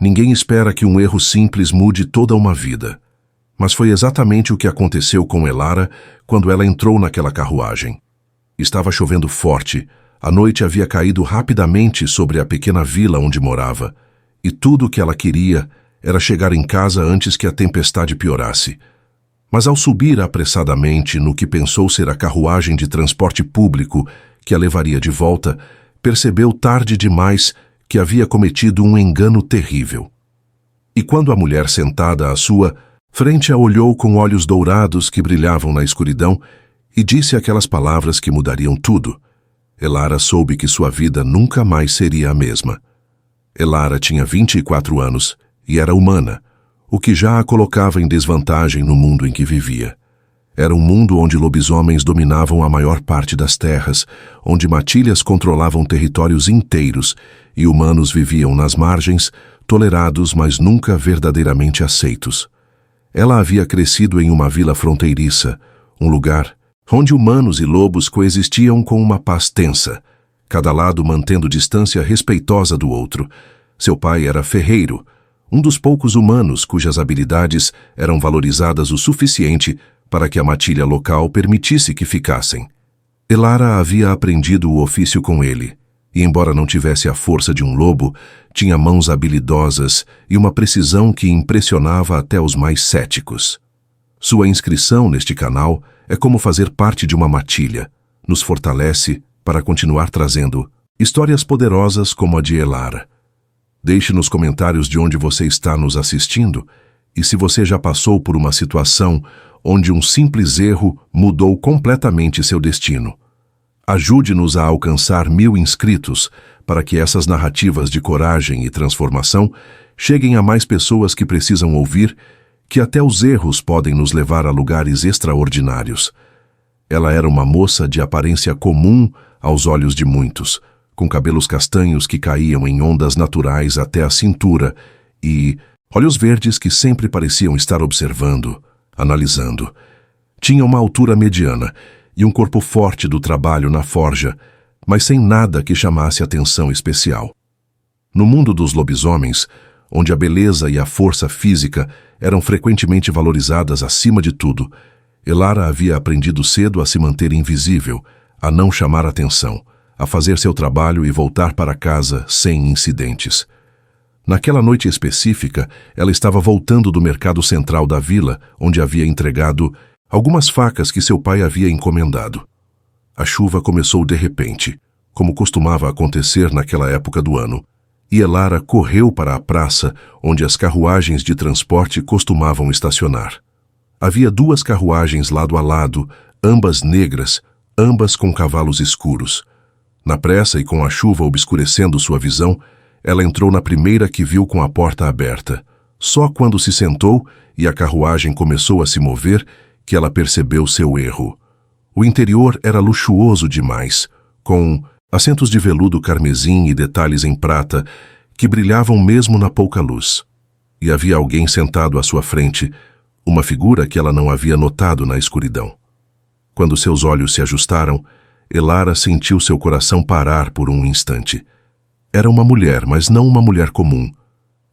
Ninguém espera que um erro simples mude toda uma vida. Mas foi exatamente o que aconteceu com Elara quando ela entrou naquela carruagem. Estava chovendo forte, a noite havia caído rapidamente sobre a pequena vila onde morava, e tudo o que ela queria era chegar em casa antes que a tempestade piorasse. Mas ao subir apressadamente no que pensou ser a carruagem de transporte público que a levaria de volta, percebeu tarde demais que havia cometido um engano terrível. E quando a mulher sentada à sua frente a olhou com olhos dourados que brilhavam na escuridão e disse aquelas palavras que mudariam tudo, Elara soube que sua vida nunca mais seria a mesma. Elara tinha 24 anos e era humana, o que já a colocava em desvantagem no mundo em que vivia. Era um mundo onde lobisomens dominavam a maior parte das terras, onde matilhas controlavam territórios inteiros e humanos viviam nas margens, tolerados, mas nunca verdadeiramente aceitos. Ela havia crescido em uma vila fronteiriça, um lugar onde humanos e lobos coexistiam com uma paz tensa, cada lado mantendo distância respeitosa do outro. Seu pai era ferreiro, um dos poucos humanos cujas habilidades eram valorizadas o suficiente para que a matilha local permitisse que ficassem. Elara havia aprendido o ofício com ele, e embora não tivesse a força de um lobo, tinha mãos habilidosas e uma precisão que impressionava até os mais céticos. Sua inscrição neste canal é como fazer parte de uma matilha, nos fortalece para continuar trazendo histórias poderosas como a de Elara. Deixe nos comentários de onde você está nos assistindo e se você já passou por uma situação onde um simples erro mudou completamente seu destino. Ajude-nos a alcançar 1000 inscritos para que essas narrativas de coragem e transformação cheguem a mais pessoas que precisam ouvir que até os erros podem nos levar a lugares extraordinários. Ela era uma moça de aparência comum aos olhos de muitos, com cabelos castanhos que caíam em ondas naturais até a cintura e olhos verdes que sempre pareciam estar observando, analisando. Tinha uma altura mediana e um corpo forte do trabalho na forja, mas sem nada que chamasse atenção especial. No mundo dos lobisomens, onde a beleza e a força física eram frequentemente valorizadas acima de tudo, Elara havia aprendido cedo a se manter invisível, a não chamar atenção, a fazer seu trabalho e voltar para casa sem incidentes. Naquela noite específica, ela estava voltando do mercado central da vila, onde havia entregado algumas facas que seu pai havia encomendado. A chuva começou de repente, como costumava acontecer naquela época do ano, e Elara correu para a praça onde as carruagens de transporte costumavam estacionar. Havia 2 carruagens lado a lado, ambas negras, ambas com cavalos escuros. Na pressa e com a chuva obscurecendo sua visão, ela entrou na primeira que viu com a porta aberta. Só quando se sentou e a carruagem começou a se mover que ela percebeu seu erro. O interior era luxuoso demais, com assentos de veludo carmesim e detalhes em prata que brilhavam mesmo na pouca luz. E havia alguém sentado à sua frente, uma figura que ela não havia notado na escuridão. Quando seus olhos se ajustaram, Elara sentiu seu coração parar por um instante. Era uma mulher, mas não uma mulher comum.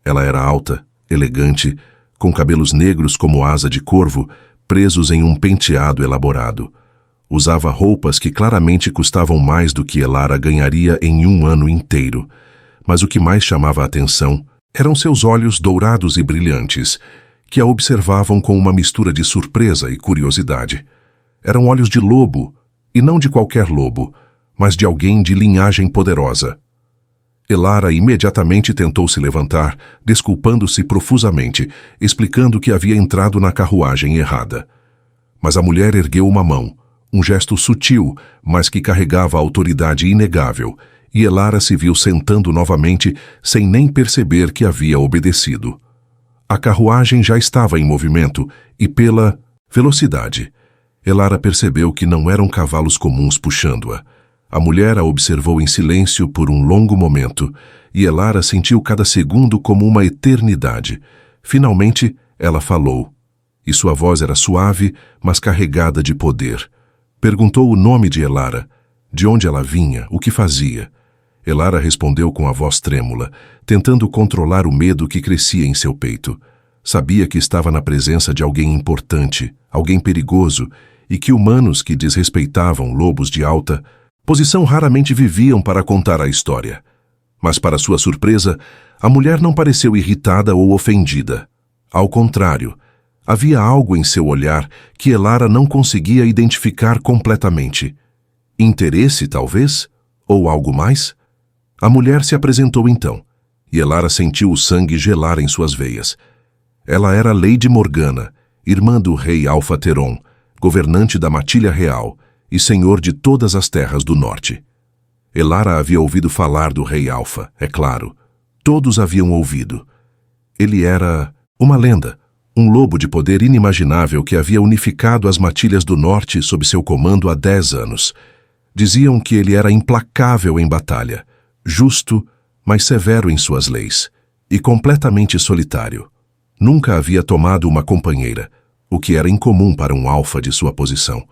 Ela era alta, elegante, com cabelos negros como asa de corvo, presos em um penteado elaborado. Usava roupas que claramente custavam mais do que Elara ganharia em um ano inteiro. Mas o que mais chamava a atenção eram seus olhos dourados e brilhantes, que a observavam com uma mistura de surpresa e curiosidade. Eram olhos de lobo, e não de qualquer lobo, mas de alguém de linhagem poderosa. Elara imediatamente tentou se levantar, desculpando-se profusamente, explicando que havia entrado na carruagem errada. Mas a mulher ergueu uma mão, um gesto sutil, mas que carregava autoridade inegável, e Elara se viu sentando novamente sem nem perceber que havia obedecido. A carruagem já estava em movimento e pela velocidade, Elara percebeu que não eram cavalos comuns puxando-a. A mulher a observou em silêncio por um longo momento, e Elara sentiu cada segundo como uma eternidade. Finalmente, ela falou, e sua voz era suave, mas carregada de poder. Perguntou o nome de Elara, de onde ela vinha, o que fazia. Elara respondeu com a voz trêmula, tentando controlar o medo que crescia em seu peito. Sabia que estava na presença de alguém importante, alguém perigoso, e que humanos que desrespeitavam lobos de alta posição raramente viviam para contar a história. Mas, para sua surpresa, a mulher não pareceu irritada ou ofendida. Ao contrário, havia algo em seu olhar que Elara não conseguia identificar completamente. Interesse, talvez? Ou algo mais? A mulher se apresentou então, e Elara sentiu o sangue gelar em suas veias. Ela era Lady Morgana, irmã do rei Alfa-Teron, governante da Matilha Real e senhor de todas as terras do norte. Elara havia ouvido falar do rei Alfa, é claro. Todos haviam ouvido. Ele era uma lenda, um lobo de poder inimaginável que havia unificado as Matilhas do Norte sob seu comando há 10 anos. Diziam que ele era implacável em batalha, justo, mas severo em suas leis, e completamente solitário. Nunca havia tomado uma companheira, o que era incomum para um alfa de sua posição.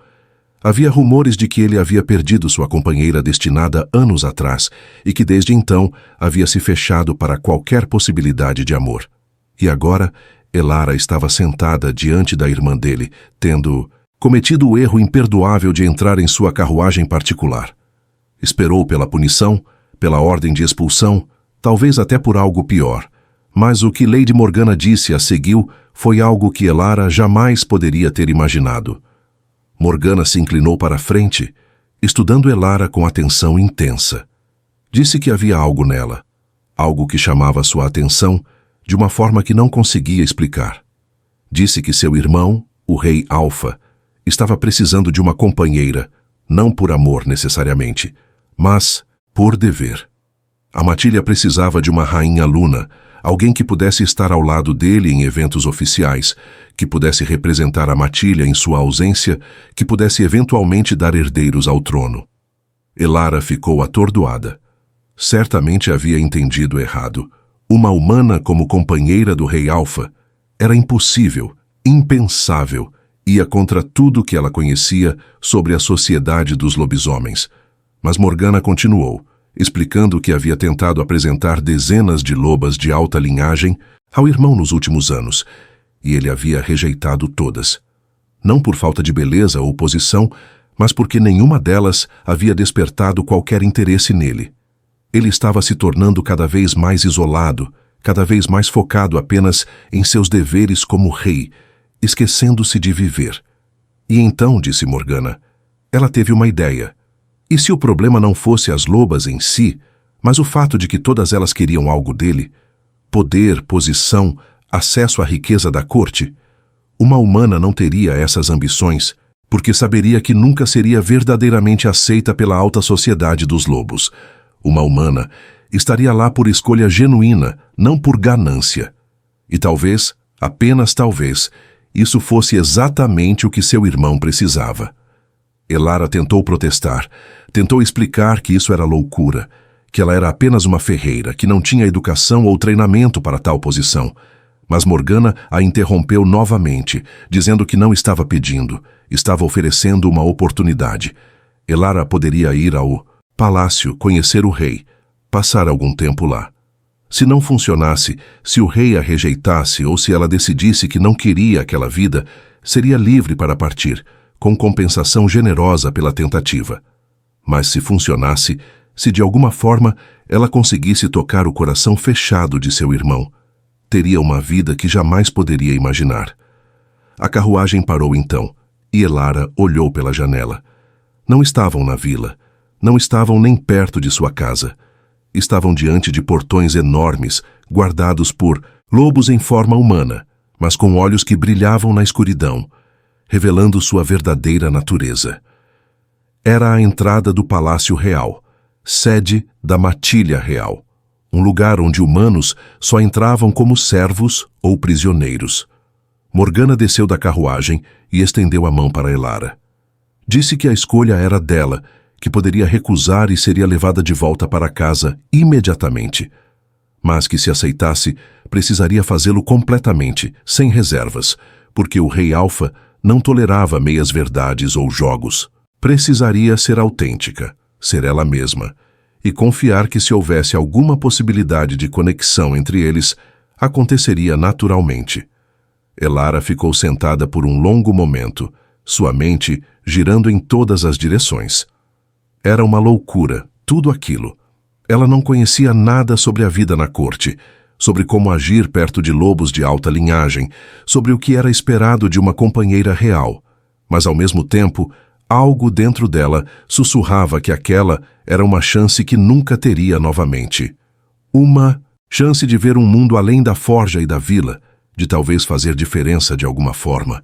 Havia rumores de que ele havia perdido sua companheira destinada anos atrás e que desde então havia se fechado para qualquer possibilidade de amor. E agora, Elara estava sentada diante da irmã dele, tendo cometido o erro imperdoável de entrar em sua carruagem particular. Esperou pela punição, pela ordem de expulsão, talvez até por algo pior. Mas o que Lady Morgana disse a seguir foi algo que Elara jamais poderia ter imaginado. Morgana se inclinou para a frente, estudando Elara com atenção intensa. Disse que havia algo nela, algo que chamava sua atenção de uma forma que não conseguia explicar. Disse que seu irmão, o rei Alfa, estava precisando de uma companheira, não por amor necessariamente, mas por dever. A Matilha precisava de uma rainha Luna, alguém que pudesse estar ao lado dele em eventos oficiais, que pudesse representar a Matilha em sua ausência, que pudesse eventualmente dar herdeiros ao trono. Elara ficou atordoada. Certamente havia entendido errado. Uma humana como companheira do rei Alfa era impossível, impensável, ia contra tudo que ela conhecia sobre a sociedade dos lobisomens. Mas Morgana continuou, explicando que havia tentado apresentar dezenas de lobas de alta linhagem ao irmão nos últimos anos, e ele havia rejeitado todas. Não por falta de beleza ou posição, mas porque nenhuma delas havia despertado qualquer interesse nele. Ele estava se tornando cada vez mais isolado, cada vez mais focado apenas em seus deveres como rei, esquecendo-se de viver. E então, disse Morgana, ela teve uma ideia. E se o problema não fosse as lobas em si, mas o fato de que todas elas queriam algo dele? Poder, posição, acesso à riqueza da corte? Uma humana não teria essas ambições, porque saberia que nunca seria verdadeiramente aceita pela alta sociedade dos lobos. Uma humana estaria lá por escolha genuína, não por ganância. E talvez, apenas talvez, isso fosse exatamente o que seu irmão precisava. Elara tentou protestar, tentou explicar que isso era loucura, que ela era apenas uma ferreira, que não tinha educação ou treinamento para tal posição. Mas Morgana a interrompeu novamente, dizendo que não estava pedindo, estava oferecendo uma oportunidade. Elara poderia ir ao palácio, conhecer o rei, passar algum tempo lá. Se não funcionasse, se o rei a rejeitasse ou se ela decidisse que não queria aquela vida, seria livre para partir, com compensação generosa pela tentativa. Mas se funcionasse, se de alguma forma ela conseguisse tocar o coração fechado de seu irmão, teria uma vida que jamais poderia imaginar. A carruagem parou então, e Elara olhou pela janela. Não estavam na vila, não estavam nem perto de sua casa. Estavam diante de portões enormes, guardados por lobos em forma humana, mas com olhos que brilhavam na escuridão, revelando sua verdadeira natureza. Era a entrada do Palácio Real, sede da Matilha Real, um lugar onde humanos só entravam como servos ou prisioneiros. Morgana desceu da carruagem e estendeu a mão para Elara. Disse que a escolha era dela, que poderia recusar e seria levada de volta para casa imediatamente, mas que se aceitasse, precisaria fazê-lo completamente, sem reservas, porque o rei Alfa não tolerava meias-verdades ou jogos. Precisaria ser autêntica, ser ela mesma, e confiar que se houvesse alguma possibilidade de conexão entre eles, aconteceria naturalmente. Elara ficou sentada por um longo momento, sua mente girando em todas as direções. Era uma loucura, tudo aquilo. Ela não conhecia nada sobre a vida na corte, sobre como agir perto de lobos de alta linhagem, sobre o que era esperado de uma companheira real. Mas, ao mesmo tempo, algo dentro dela sussurrava que aquela era uma chance que nunca teria novamente. Uma chance de ver um mundo além da forja e da vila, de talvez fazer diferença de alguma forma.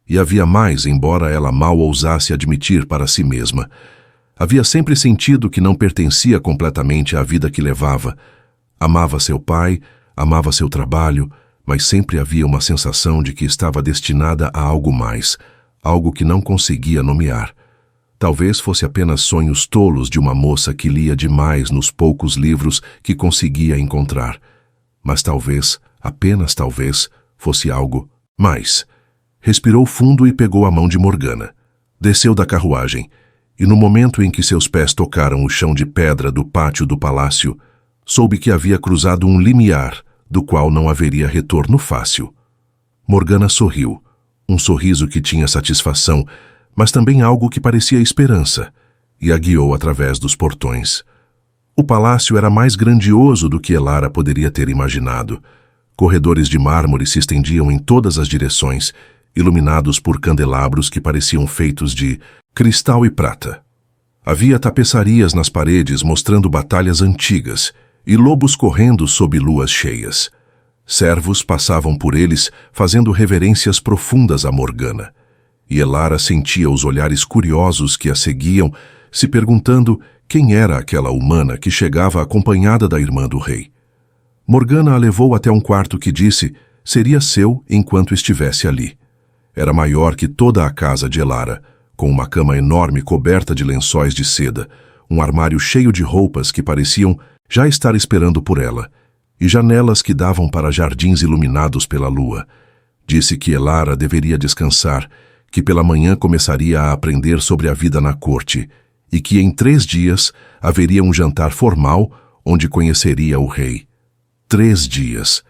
E havia mais, embora ela mal ousasse admitir para si mesma. Havia sempre sentido que não pertencia completamente à vida que levava. Amava seu pai, amava seu trabalho, mas sempre havia uma sensação de que estava destinada a algo mais, algo que não conseguia nomear. Talvez fosse apenas sonhos tolos de uma moça que lia demais nos poucos livros que conseguia encontrar. Mas talvez, apenas talvez, fosse algo mais. Respirou fundo e pegou a mão de Morgana. Desceu da carruagem, e no momento em que seus pés tocaram o chão de pedra do pátio do palácio, soube que havia cruzado um limiar, do qual não haveria retorno fácil. Morgana sorriu, um sorriso que tinha satisfação, mas também algo que parecia esperança, e a guiou através dos portões. O palácio era mais grandioso do que Elara poderia ter imaginado. Corredores de mármore se estendiam em todas as direções, iluminados por candelabros que pareciam feitos de cristal e prata. Havia tapeçarias nas paredes mostrando batalhas antigas e lobos correndo sob luas cheias. Servos passavam por eles fazendo reverências profundas a Morgana, e Elara sentia os olhares curiosos que a seguiam, se perguntando quem era aquela humana que chegava acompanhada da irmã do rei. Morgana a levou até um quarto que disse seria seu enquanto estivesse ali. Era maior que toda a casa de Elara, com uma cama enorme coberta de lençóis de seda, um armário cheio de roupas que pareciam já estar esperando por ela, e janelas que davam para jardins iluminados pela lua. Disse que Elara deveria descansar, que pela manhã começaria a aprender sobre a vida na corte, e que em 3 dias haveria um jantar formal onde conheceria o rei. 3 dias.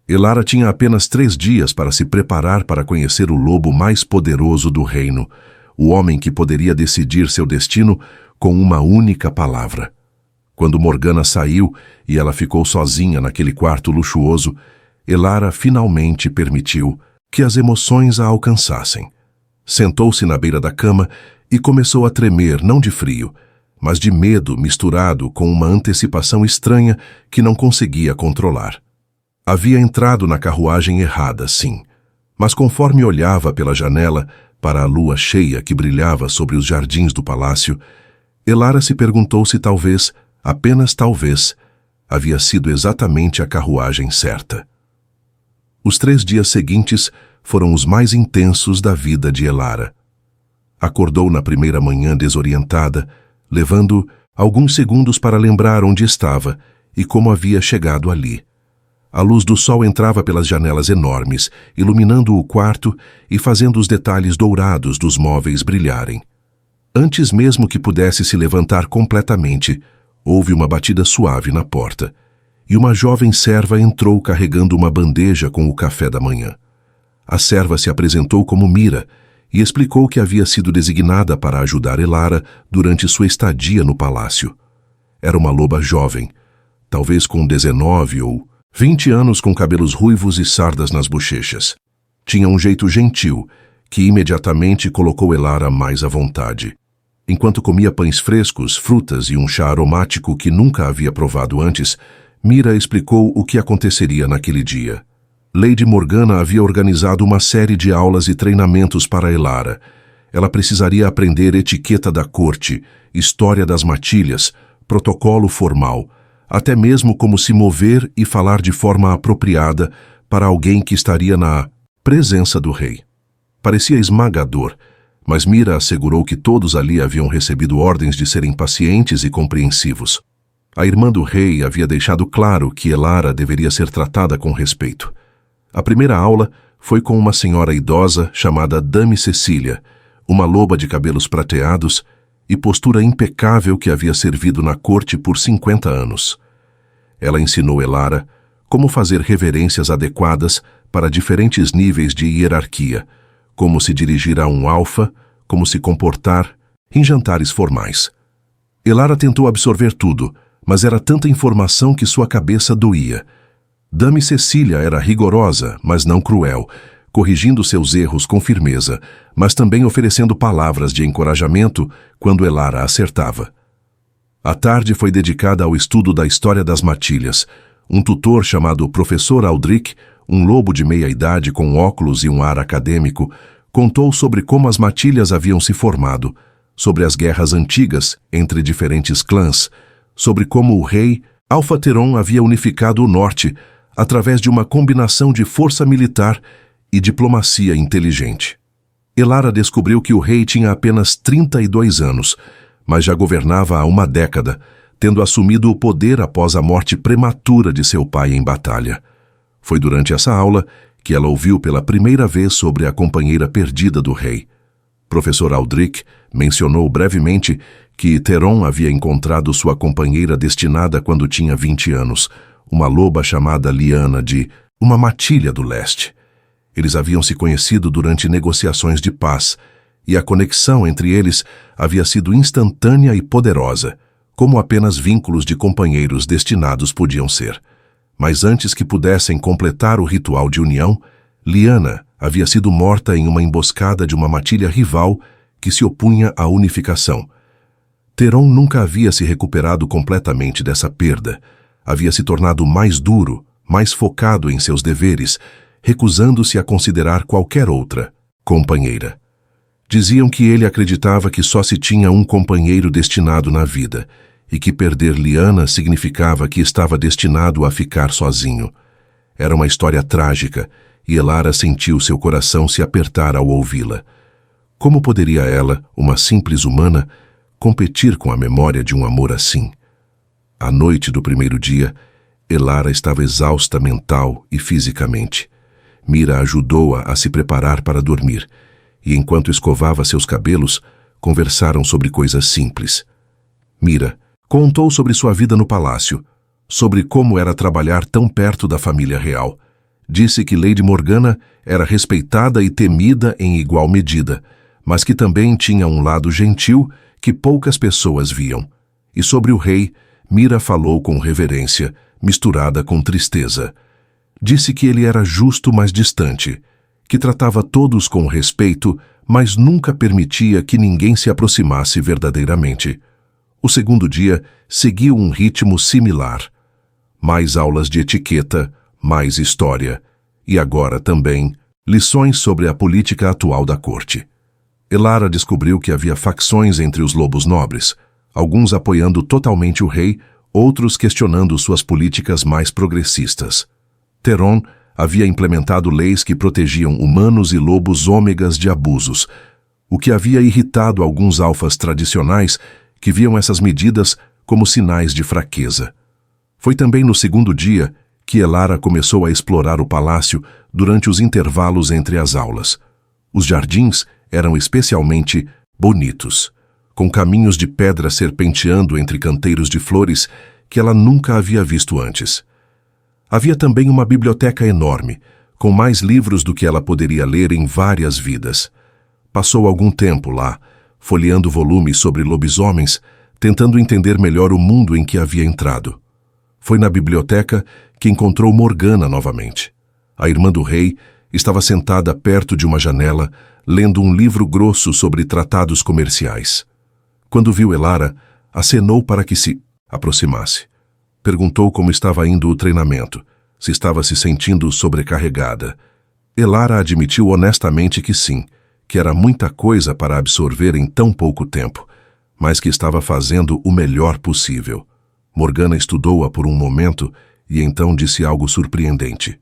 Elara tinha apenas 3 dias para se preparar para conhecer o lobo mais poderoso do reino, o homem que poderia decidir seu destino com uma única palavra. Quando Morgana saiu e ela ficou sozinha naquele quarto luxuoso, Elara finalmente permitiu que as emoções a alcançassem. Sentou-se na beira da cama e começou a tremer, não de frio, mas de medo misturado com uma antecipação estranha que não conseguia controlar. Havia entrado na carruagem errada, sim, mas conforme olhava pela janela para a lua cheia que brilhava sobre os jardins do palácio, Elara se perguntou se talvez, apenas talvez, havia sido exatamente a carruagem certa. Os 3 dias seguintes foram os mais intensos da vida de Elara. Acordou na primeira manhã desorientada, levando alguns segundos para lembrar onde estava e como havia chegado ali. A luz do sol entrava pelas janelas enormes, iluminando o quarto e fazendo os detalhes dourados dos móveis brilharem. Antes mesmo que pudesse se levantar completamente, houve uma batida suave na porta, e uma jovem serva entrou carregando uma bandeja com o café da manhã. A serva se apresentou como Mira e explicou que havia sido designada para ajudar Elara durante sua estadia no palácio. Era uma loba jovem, talvez com 19 ou 20 anos, com cabelos ruivos e sardas nas bochechas. Tinha um jeito gentil, que imediatamente colocou Elara mais à vontade. Enquanto comia pães frescos, frutas e um chá aromático que nunca havia provado antes, Mira explicou o que aconteceria naquele dia. Lady Morgana havia organizado uma série de aulas e treinamentos para Elara. Ela precisaria aprender etiqueta da corte, história das matilhas, protocolo formal, até mesmo como se mover e falar de forma apropriada para alguém que estaria na presença do rei. Parecia esmagador, mas Mira assegurou que todos ali haviam recebido ordens de serem pacientes e compreensivos. A irmã do rei havia deixado claro que Elara deveria ser tratada com respeito. A primeira aula foi com uma senhora idosa chamada Dame Cecília, uma loba de cabelos prateados, e postura impecável que havia servido na corte por 50 anos. Ela ensinou Elara como fazer reverências adequadas para diferentes níveis de hierarquia, como se dirigir a um alfa, como se comportar em jantares formais. Elara tentou absorver tudo, mas era tanta informação que sua cabeça doía. Dame Cecília era rigorosa, mas não cruel, corrigindo seus erros com firmeza, mas também oferecendo palavras de encorajamento quando Elara acertava. A tarde foi dedicada ao estudo da história das matilhas. Um tutor chamado Professor Aldrich, um lobo de meia-idade com óculos e um ar acadêmico, contou sobre como as matilhas haviam se formado, sobre as guerras antigas entre diferentes clãs, sobre como o rei Alfa-Teron havia unificado o norte através de uma combinação de força militar e diplomacia inteligente. Elara descobriu que o rei tinha apenas 32 anos, mas já governava há uma década, tendo assumido o poder após a morte prematura de seu pai em batalha. Foi durante essa aula que ela ouviu pela primeira vez sobre a companheira perdida do rei. Professor Aldrich mencionou brevemente que Teron havia encontrado sua companheira destinada quando tinha 20 anos, uma loba chamada Lyanna de uma matilha do leste. Eles haviam se conhecido durante negociações de paz, e a conexão entre eles havia sido instantânea e poderosa, como apenas vínculos de companheiros destinados podiam ser. Mas antes que pudessem completar o ritual de união, Lyanna havia sido morta em uma emboscada de uma matilha rival que se opunha à unificação. Teron nunca havia se recuperado completamente dessa perda. Havia se tornado mais duro, mais focado em seus deveres, recusando-se a considerar qualquer outra companheira. Diziam que ele acreditava que só se tinha um companheiro destinado na vida, e que perder Lyanna significava que estava destinado a ficar sozinho. Era uma história trágica, e Elara sentiu seu coração se apertar ao ouvi-la. Como poderia ela, uma simples humana, competir com a memória de um amor assim? À noite do primeiro dia, Elara estava exausta mental e fisicamente. Mira ajudou-a a se preparar para dormir, e enquanto escovava seus cabelos, conversaram sobre coisas simples. Mira contou sobre sua vida no palácio, sobre como era trabalhar tão perto da família real. Disse que Lady Morgana era respeitada e temida em igual medida, mas que também tinha um lado gentil que poucas pessoas viam. E sobre o rei, Mira falou com reverência, misturada com tristeza. Disse que ele era justo, mas distante, que tratava todos com respeito, mas nunca permitia que ninguém se aproximasse verdadeiramente. O segundo dia seguiu um ritmo similar. Mais aulas de etiqueta, mais história, e agora também lições sobre a política atual da corte. Elara descobriu que havia facções entre os lobos nobres, alguns apoiando totalmente o rei, outros questionando suas políticas mais progressistas. Teron havia implementado leis que protegiam humanos e lobos ômegas de abusos, o que havia irritado alguns alfas tradicionais que viam essas medidas como sinais de fraqueza. Foi também no segundo dia que Elara começou a explorar o palácio durante os intervalos entre as aulas. Os jardins eram especialmente bonitos, com caminhos de pedra serpenteando entre canteiros de flores que ela nunca havia visto antes. Havia também uma biblioteca enorme, com mais livros do que ela poderia ler em várias vidas. Passou algum tempo lá, folheando volumes sobre lobisomens, tentando entender melhor o mundo em que havia entrado. Foi na biblioteca que encontrou Morgana novamente. A irmã do rei estava sentada perto de uma janela, lendo um livro grosso sobre tratados comerciais. Quando viu Elara, acenou para que se aproximasse. Perguntou como estava indo o treinamento, se estava se sentindo sobrecarregada. Elara admitiu honestamente que sim, que era muita coisa para absorver em tão pouco tempo, mas que estava fazendo o melhor possível. Morgana estudou-a por um momento e então disse algo surpreendente.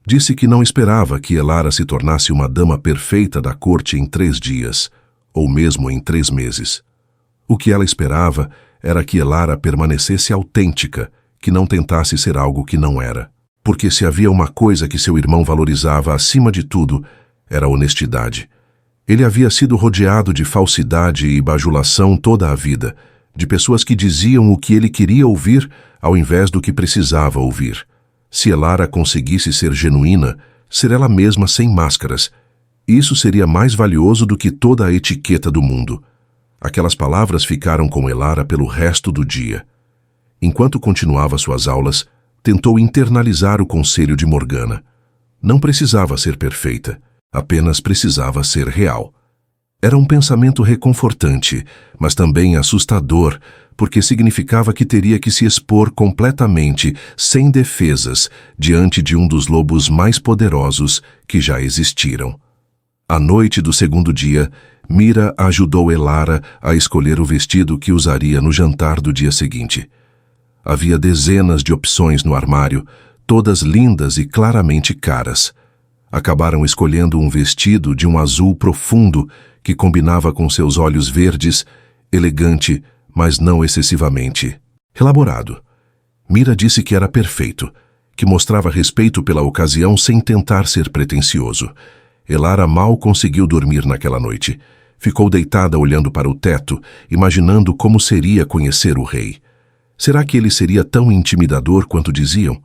Disse que não esperava que Elara se tornasse uma dama perfeita da corte em 3 dias, ou mesmo em 3 meses. O que ela esperava era que Elara permanecesse autêntica, que não tentasse ser algo que não era. Porque se havia uma coisa que seu irmão valorizava acima de tudo, era a honestidade. Ele havia sido rodeado de falsidade e bajulação toda a vida, de pessoas que diziam o que ele queria ouvir ao invés do que precisava ouvir. Se Elara conseguisse ser genuína, ser ela mesma sem máscaras, isso seria mais valioso do que toda a etiqueta do mundo. Aquelas palavras ficaram com Elara pelo resto do dia. Enquanto continuava suas aulas, tentou internalizar o conselho de Morgana. Não precisava ser perfeita, apenas precisava ser real. Era um pensamento reconfortante, mas também assustador, porque significava que teria que se expor completamente, sem defesas, diante de um dos lobos mais poderosos que já existiram. À noite do segundo dia, Mira ajudou Elara a escolher o vestido que usaria no jantar do dia seguinte. Havia dezenas de opções no armário, todas lindas e claramente caras. Acabaram escolhendo um vestido de um azul profundo que combinava com seus olhos verdes, elegante, mas não excessivamente elaborado. Mira disse que era perfeito, que mostrava respeito pela ocasião sem tentar ser pretensioso. Elara mal conseguiu dormir naquela noite. Ficou deitada olhando para o teto, imaginando como seria conhecer o rei. Será que ele seria tão intimidador quanto diziam?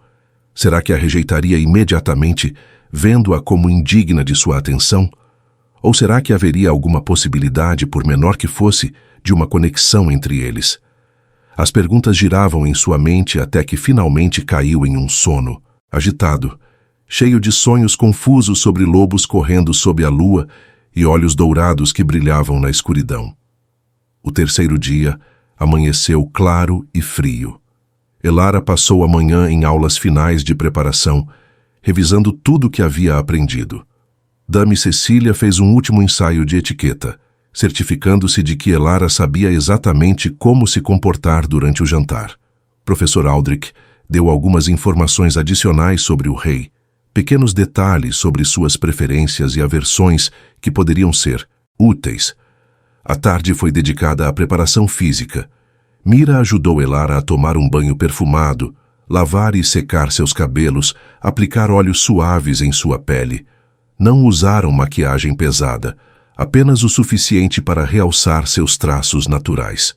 Será que a rejeitaria imediatamente, vendo-a como indigna de sua atenção? Ou será que haveria alguma possibilidade, por menor que fosse, de uma conexão entre eles? As perguntas giravam em sua mente até que finalmente caiu em um sono, agitado, cheio de sonhos confusos sobre lobos correndo sob a lua e olhos dourados que brilhavam na escuridão. O terceiro dia amanheceu claro e frio. Elara passou a manhã em aulas finais de preparação, revisando tudo o que havia aprendido. Dame Cecília fez um último ensaio de etiqueta, certificando-se de que Elara sabia exatamente como se comportar durante o jantar. Professor Aldrich deu algumas informações adicionais sobre o rei, pequenos detalhes sobre suas preferências e aversões que poderiam ser úteis. A tarde foi dedicada à preparação física. Mira ajudou Elara a tomar um banho perfumado, lavar e secar seus cabelos, aplicar óleos suaves em sua pele. Não usaram maquiagem pesada, apenas o suficiente para realçar seus traços naturais.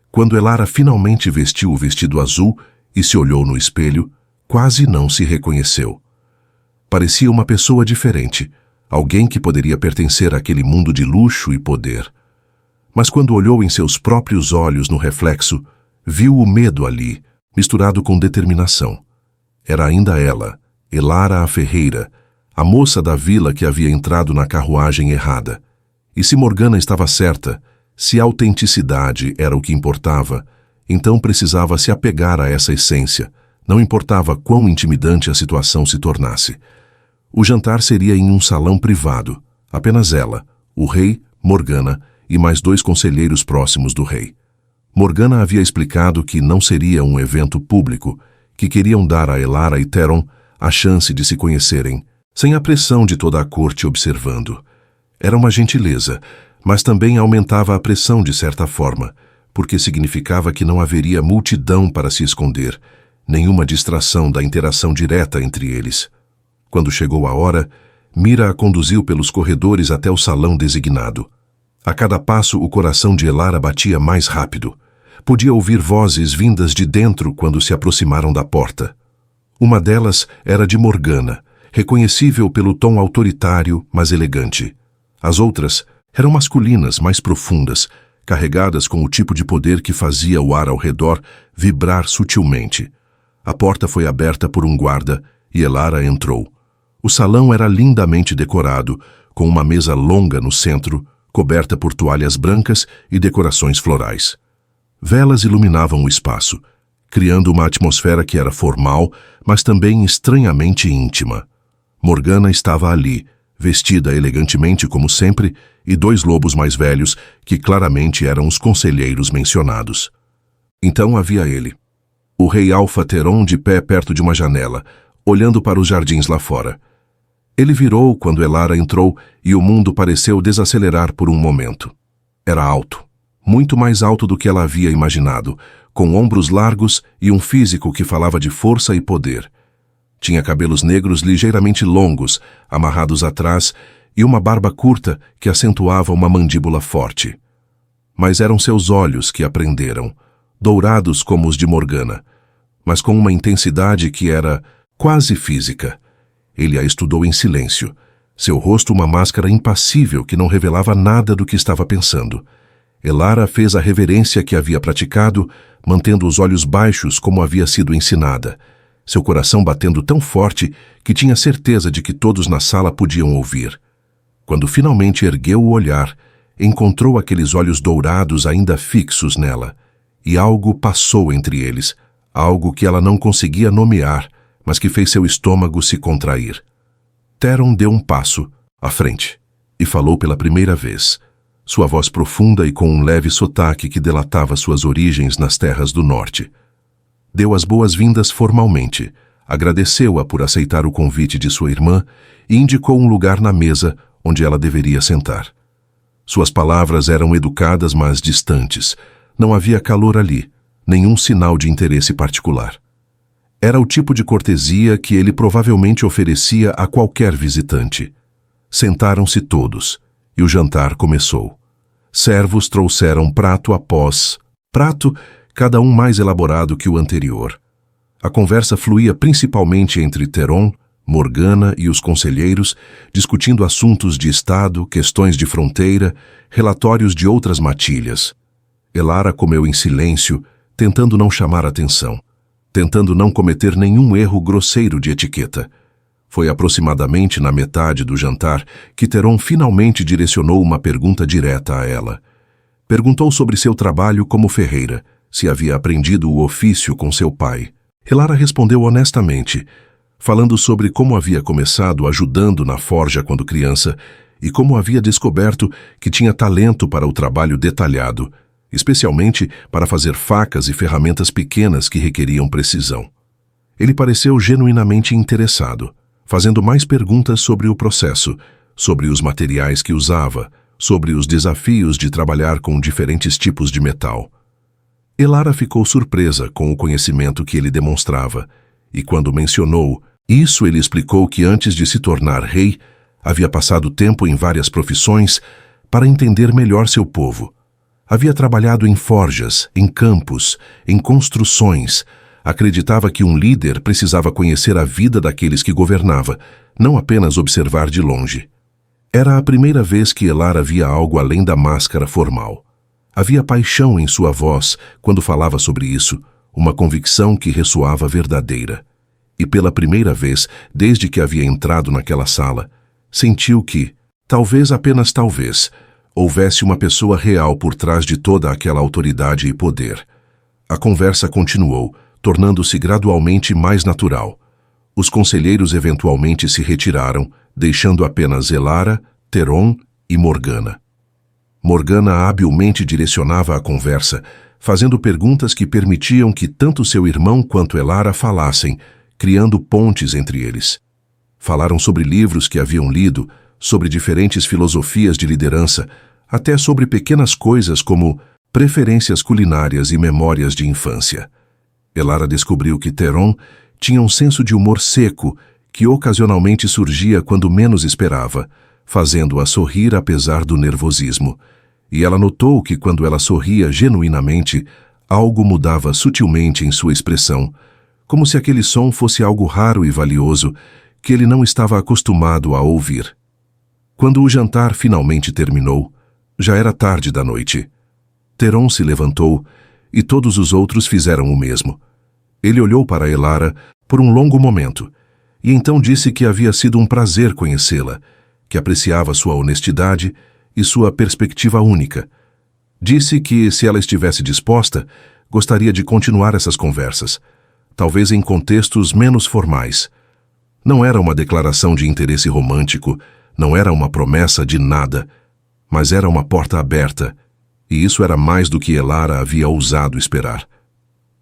Quando Elara finalmente vestiu o vestido azul e se olhou no espelho, quase não se reconheceu. Parecia uma pessoa diferente, alguém que poderia pertencer àquele mundo de luxo e poder. Mas quando olhou em seus próprios olhos no reflexo, viu o medo ali, misturado com determinação. Era ainda ela, Elara a ferreira, a moça da vila que havia entrado na carruagem errada. E se Morgana estava certa, se a autenticidade era o que importava, então precisava se apegar a essa essência, não importava quão intimidante a situação se tornasse. O jantar seria em um salão privado, apenas ela, o rei, Morgana e mais 2 conselheiros próximos do rei. Morgana havia explicado que não seria um evento público, que queriam dar a Elara e Theron a chance de se conhecerem, sem a pressão de toda a corte observando. Era uma gentileza, mas também aumentava a pressão de certa forma, porque significava que não haveria multidão para se esconder, nenhuma distração da interação direta entre eles. Quando chegou a hora, Mira a conduziu pelos corredores até o salão designado. A cada passo o coração de Elara batia mais rápido. Podia ouvir vozes vindas de dentro quando se aproximaram da porta. Uma delas era de Morgana, reconhecível pelo tom autoritário, mas elegante. As outras eram masculinas, mais profundas, carregadas com o tipo de poder que fazia o ar ao redor vibrar sutilmente. A porta foi aberta por um guarda e Elara entrou. O salão era lindamente decorado, com uma mesa longa no centro, coberta por toalhas brancas e decorações florais. Velas iluminavam o espaço, criando uma atmosfera que era formal, mas também estranhamente íntima. Morgana estava ali, vestida elegantemente como sempre, e 2 lobos mais velhos, que claramente eram os conselheiros mencionados. Então havia ele, o rei Alfa Theron de pé perto de uma janela, olhando para os jardins lá fora. Ele virou quando Elara entrou e o mundo pareceu desacelerar por um momento. Era alto, muito mais alto do que ela havia imaginado, com ombros largos e um físico que falava de força e poder. Tinha cabelos negros ligeiramente longos, amarrados atrás, e uma barba curta que acentuava uma mandíbula forte. Mas eram seus olhos que a prenderam, dourados como os de Morgana, mas com uma intensidade que era quase física. Ele a estudou em silêncio, seu rosto uma máscara impassível que não revelava nada do que estava pensando. Elara fez a reverência que havia praticado, mantendo os olhos baixos como havia sido ensinada, seu coração batendo tão forte que tinha certeza de que todos na sala podiam ouvir. Quando finalmente ergueu o olhar, encontrou aqueles olhos dourados ainda fixos nela, e algo passou entre eles, algo que ela não conseguia nomear, mas que fez seu estômago se contrair. Theron deu um passo à frente e falou pela primeira vez, sua voz profunda e com um leve sotaque que delatava suas origens nas terras do norte. Deu as boas-vindas formalmente, agradeceu-a por aceitar o convite de sua irmã e indicou um lugar na mesa onde ela deveria sentar. Suas palavras eram educadas, mas distantes. Não havia calor ali, nenhum sinal de interesse particular. Era o tipo de cortesia que ele provavelmente oferecia a qualquer visitante. Sentaram-se todos, e o jantar começou. Servos trouxeram prato após prato, cada um mais elaborado que o anterior. A conversa fluía principalmente entre Theron, Morgana e os conselheiros, discutindo assuntos de Estado, questões de fronteira, relatórios de outras matilhas. Elara comeu em silêncio, tentando não chamar atenção, tentando não cometer nenhum erro grosseiro de etiqueta. Foi aproximadamente na metade do jantar que Theron finalmente direcionou uma pergunta direta a ela. Perguntou sobre seu trabalho como ferreira, se havia aprendido o ofício com seu pai. Elara respondeu honestamente, falando sobre como havia começado ajudando na forja quando criança e como havia descoberto que tinha talento para o trabalho detalhado, especialmente para fazer facas e ferramentas pequenas que requeriam precisão. Ele pareceu genuinamente interessado, fazendo mais perguntas sobre o processo, sobre os materiais que usava, sobre os desafios de trabalhar com diferentes tipos de metal. Elara ficou surpresa com o conhecimento que ele demonstrava, e quando mencionou isso, ele explicou que antes de se tornar rei, havia passado tempo em várias profissões para entender melhor seu povo. Havia trabalhado em forjas, em campos, em construções. Acreditava que um líder precisava conhecer a vida daqueles que governava, não apenas observar de longe. Era a primeira vez que Elara via algo além da máscara formal. Havia paixão em sua voz quando falava sobre isso, uma convicção que ressoava verdadeira. E pela primeira vez, desde que havia entrado naquela sala, sentiu que, talvez apenas talvez, houvesse uma pessoa real por trás de toda aquela autoridade e poder. A conversa continuou, tornando-se gradualmente mais natural. Os conselheiros eventualmente se retiraram, deixando apenas Elara, Theron e Morgana. Morgana habilmente direcionava a conversa, fazendo perguntas que permitiam que tanto seu irmão quanto Elara falassem, criando pontes entre eles. Falaram sobre livros que haviam lido, sobre diferentes filosofias de liderança, até sobre pequenas coisas como preferências culinárias e memórias de infância. Elara descobriu que Theron tinha um senso de humor seco que ocasionalmente surgia quando menos esperava, fazendo-a sorrir apesar do nervosismo. E ela notou que quando ela sorria genuinamente, algo mudava sutilmente em sua expressão, como se aquele som fosse algo raro e valioso que ele não estava acostumado a ouvir. Quando o jantar finalmente terminou, já era tarde da noite. Theron se levantou e todos os outros fizeram o mesmo. Ele olhou para Elara por um longo momento e então disse que havia sido um prazer conhecê-la, que apreciava sua honestidade e sua perspectiva única. Disse que, se ela estivesse disposta, gostaria de continuar essas conversas, talvez em contextos menos formais. Não era uma declaração de interesse romântico, não era uma promessa de nada, mas era uma porta aberta, e isso era mais do que Elara havia ousado esperar.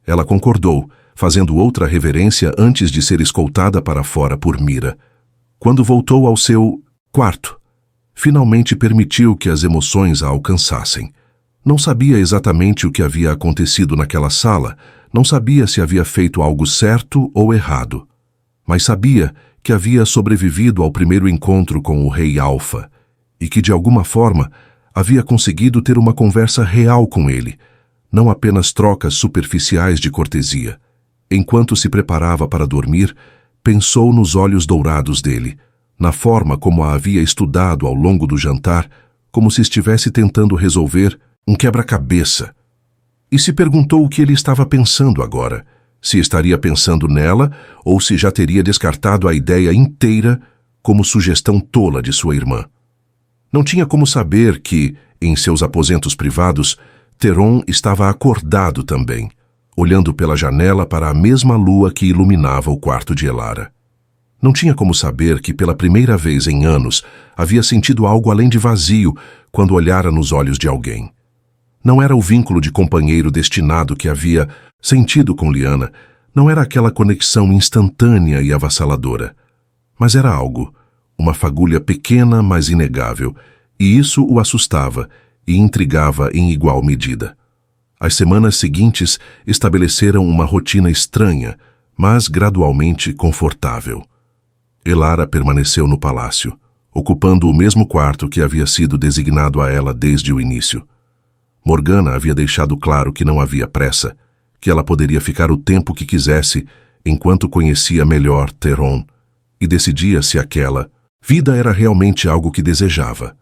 Ela concordou, fazendo outra reverência antes de ser escoltada para fora por Mira. Quando voltou ao seu quarto, finalmente permitiu que as emoções a alcançassem. Não sabia exatamente o que havia acontecido naquela sala, não sabia se havia feito algo certo ou errado, mas sabia que havia sobrevivido ao primeiro encontro com o Rei Alfa e que, de alguma forma, havia conseguido ter uma conversa real com ele, não apenas trocas superficiais de cortesia. Enquanto se preparava para dormir, pensou nos olhos dourados dele, na forma como a havia estudado ao longo do jantar, como se estivesse tentando resolver um quebra-cabeça. E se perguntou o que ele estava pensando agora, se estaria pensando nela ou se já teria descartado a ideia inteira como sugestão tola de sua irmã. Não tinha como saber que, em seus aposentos privados, Theron estava acordado também, olhando pela janela para a mesma lua que iluminava o quarto de Elara. Não tinha como saber que, pela primeira vez em anos, havia sentido algo além de vazio quando olhara nos olhos de alguém. Não era o vínculo de companheiro destinado que havia sentido com Lyanna, não era aquela conexão instantânea e avassaladora, mas era algo, uma fagulha pequena, mas inegável, e isso o assustava e intrigava em igual medida. As semanas seguintes estabeleceram uma rotina estranha, mas gradualmente confortável. Elara permaneceu no palácio, ocupando o mesmo quarto que havia sido designado a ela desde o início. Morgana havia deixado claro que não havia pressa, que ela poderia ficar o tempo que quisesse enquanto conhecia melhor Theron e decidia se aquela vida era realmente algo que desejava.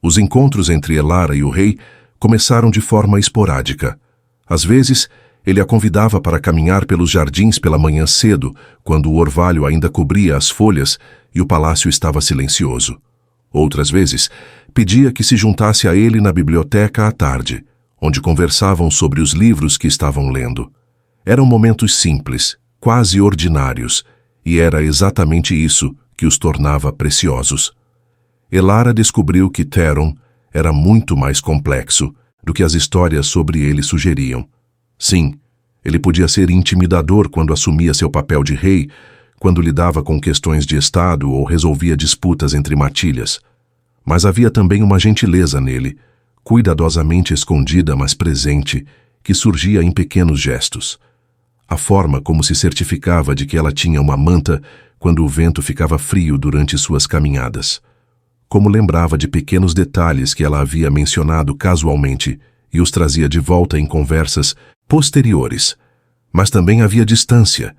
Os encontros entre Elara e o rei começaram de forma esporádica. Às vezes, ele a convidava para caminhar pelos jardins pela manhã cedo, quando o orvalho ainda cobria as folhas e o palácio estava silencioso. Outras vezes, pedia que se juntasse a ele na biblioteca à tarde, onde conversavam sobre os livros que estavam lendo. Eram momentos simples, quase ordinários, e era exatamente isso que os tornava preciosos. Elara descobriu que Theron era muito mais complexo do que as histórias sobre ele sugeriam. Sim, ele podia ser intimidador quando assumia seu papel de rei, quando lidava com questões de estado ou resolvia disputas entre matilhas. Mas havia também uma gentileza nele, cuidadosamente escondida, mas presente, que surgia em pequenos gestos. A forma como se certificava de que ela tinha uma manta quando o vento ficava frio durante suas caminhadas. Como lembrava de pequenos detalhes que ela havia mencionado casualmente e os trazia de volta em conversas posteriores. Mas também havia distância.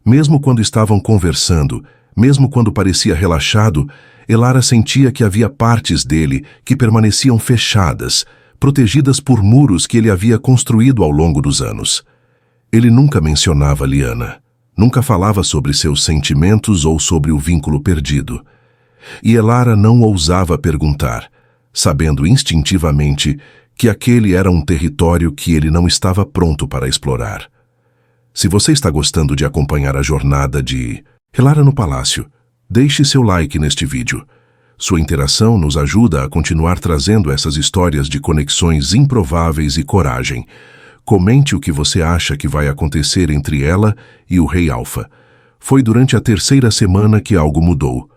Mesmo quando estavam conversando, mesmo quando parecia relaxado, Elara sentia que havia partes dele que permaneciam fechadas, protegidas por muros que ele havia construído ao longo dos anos. Ele nunca mencionava Lyanna, nunca falava sobre seus sentimentos ou sobre o vínculo perdido. E Elara não ousava perguntar, sabendo instintivamente que aquele era um território que ele não estava pronto para explorar. Se você está gostando de acompanhar a jornada de Elara no Palácio, deixe seu like neste vídeo. Sua interação nos ajuda a continuar trazendo essas histórias de conexões improváveis e coragem. Comente o que você acha que vai acontecer entre ela e o Rei Alfa. Foi durante a terceira semana que algo mudou.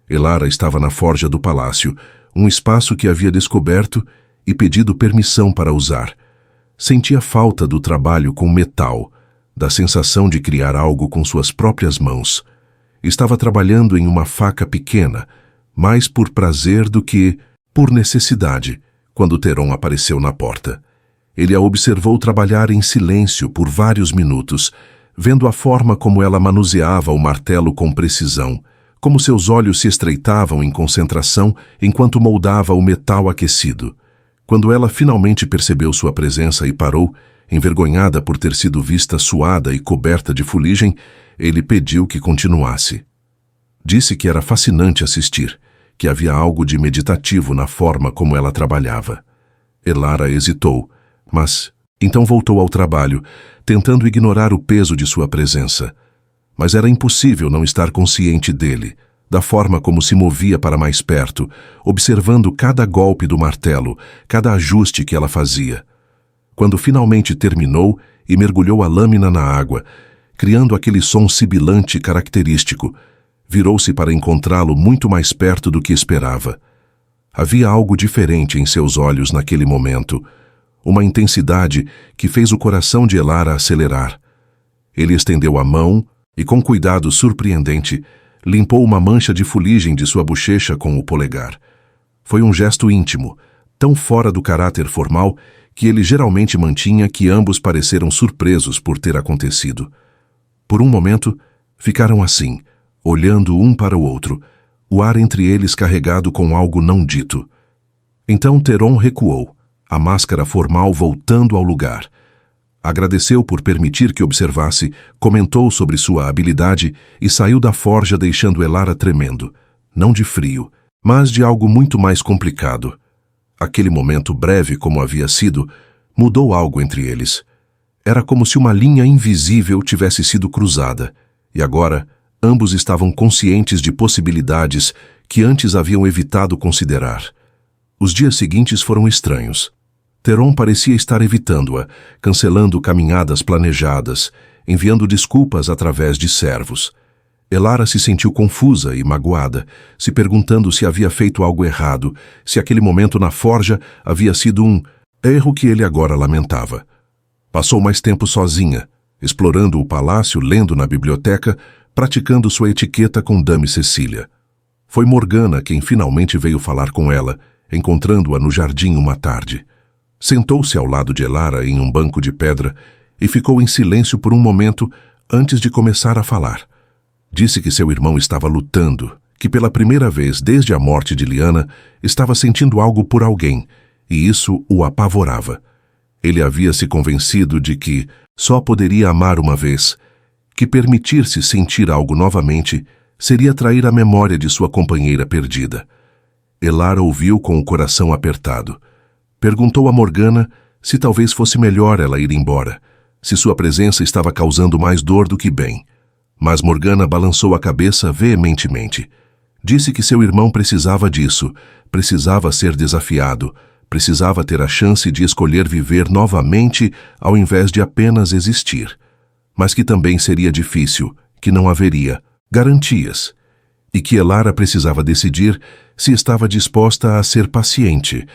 Elara estava na forja do palácio, um espaço que havia descoberto e pedido permissão para usar. Sentia falta do trabalho com metal, da sensação de criar algo com suas próprias mãos. Estava trabalhando em uma faca pequena, mais por prazer do que por necessidade, quando Theron apareceu na porta. Ele a observou trabalhar em silêncio por vários minutos, vendo a forma como ela manuseava o martelo com precisão, como seus olhos se estreitavam em concentração enquanto moldava o metal aquecido. Quando ela finalmente percebeu sua presença e parou, envergonhada por ter sido vista suada e coberta de fuligem, ele pediu que continuasse. Disse que era fascinante assistir, que havia algo de meditativo na forma como ela trabalhava. Elara hesitou, mas então voltou ao trabalho, tentando ignorar o peso de sua presença. Mas era impossível não estar consciente dele, da forma como se movia para mais perto, observando cada golpe do martelo, cada ajuste que ela fazia. Quando finalmente terminou e mergulhou a lâmina na água, criando aquele som sibilante característico, virou-se para encontrá-lo muito mais perto do que esperava. Havia algo diferente em seus olhos naquele momento, uma intensidade que fez o coração de Elara acelerar. Ele estendeu a mão e, com cuidado surpreendente, limpou uma mancha de fuligem de sua bochecha com o polegar. Foi um gesto íntimo, tão fora do caráter formal que ele geralmente mantinha que ambos pareceram surpresos por ter acontecido. Por um momento, ficaram assim, olhando um para o outro, o ar entre eles carregado com algo não dito. Então Theron recuou, a máscara formal voltando ao lugar. Agradeceu por permitir que observasse, comentou sobre sua habilidade e saiu da forja deixando Elara tremendo, não de frio, mas de algo muito mais complicado. Aquele momento breve como havia sido, mudou algo entre eles. Era como se uma linha invisível tivesse sido cruzada, e agora ambos estavam conscientes de possibilidades que antes haviam evitado considerar. Os dias seguintes foram estranhos. Theron parecia estar evitando-a, cancelando caminhadas planejadas, enviando desculpas através de servos. Elara se sentiu confusa e magoada, se perguntando se havia feito algo errado, se aquele momento na forja havia sido um erro que ele agora lamentava. Passou mais tempo sozinha, explorando o palácio, lendo na biblioteca, praticando sua etiqueta com Dame Cecília. Foi Morgana quem finalmente veio falar com ela, encontrando-a no jardim uma tarde. Sentou-se ao lado de Elara em um banco de pedra e ficou em silêncio por um momento antes de começar a falar. Disse que seu irmão estava lutando, que pela primeira vez desde a morte de Lyanna estava sentindo algo por alguém, e isso o apavorava. Ele havia se convencido de que só poderia amar uma vez, que permitir-se sentir algo novamente seria trair a memória de sua companheira perdida. Elara ouviu com o coração apertado. Perguntou a Morgana se talvez fosse melhor ela ir embora, se sua presença estava causando mais dor do que bem. Mas Morgana balançou a cabeça veementemente. Disse que seu irmão precisava disso, precisava ser desafiado, precisava ter a chance de escolher viver novamente ao invés de apenas existir. Mas que também seria difícil, que não haveria garantias, e que Elara precisava decidir se estava disposta a ser paciente,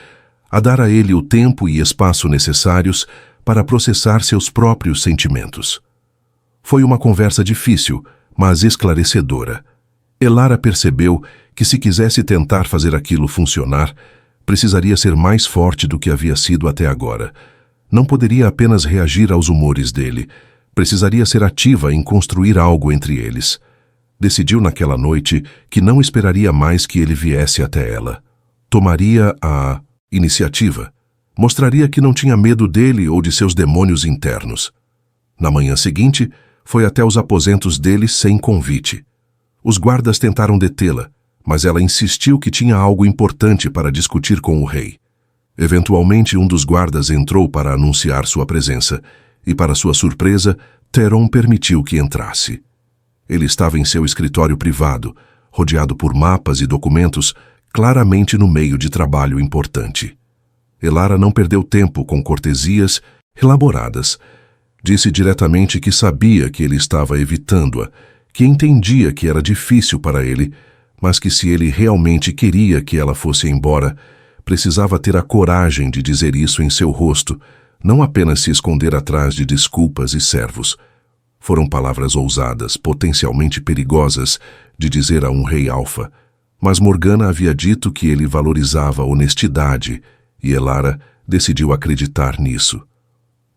a dar a ele o tempo e espaço necessários para processar seus próprios sentimentos. Foi uma conversa difícil, mas esclarecedora. Elara percebeu que se quisesse tentar fazer aquilo funcionar, precisaria ser mais forte do que havia sido até agora. Não poderia apenas reagir aos humores dele, precisaria ser ativa em construir algo entre eles. Decidiu naquela noite que não esperaria mais que ele viesse até ela. Tomaria a iniciativa. Mostraria que não tinha medo dele ou de seus demônios internos. Na manhã seguinte, foi até os aposentos dele sem convite. Os guardas tentaram detê-la, mas ela insistiu que tinha algo importante para discutir com o rei. Eventualmente, um dos guardas entrou para anunciar sua presença, e para sua surpresa, Theron permitiu que entrasse. Ele estava em seu escritório privado, rodeado por mapas e documentos, claramente no meio de trabalho importante. Elara não perdeu tempo com cortesias elaboradas. Disse diretamente que sabia que ele estava evitando-a, que entendia que era difícil para ele, mas que se ele realmente queria que ela fosse embora, precisava ter a coragem de dizer isso em seu rosto, não apenas se esconder atrás de desculpas e servos. Foram palavras ousadas, potencialmente perigosas, de dizer a um rei alfa, mas Morgana havia dito que ele valorizava a honestidade, e Elara decidiu acreditar nisso.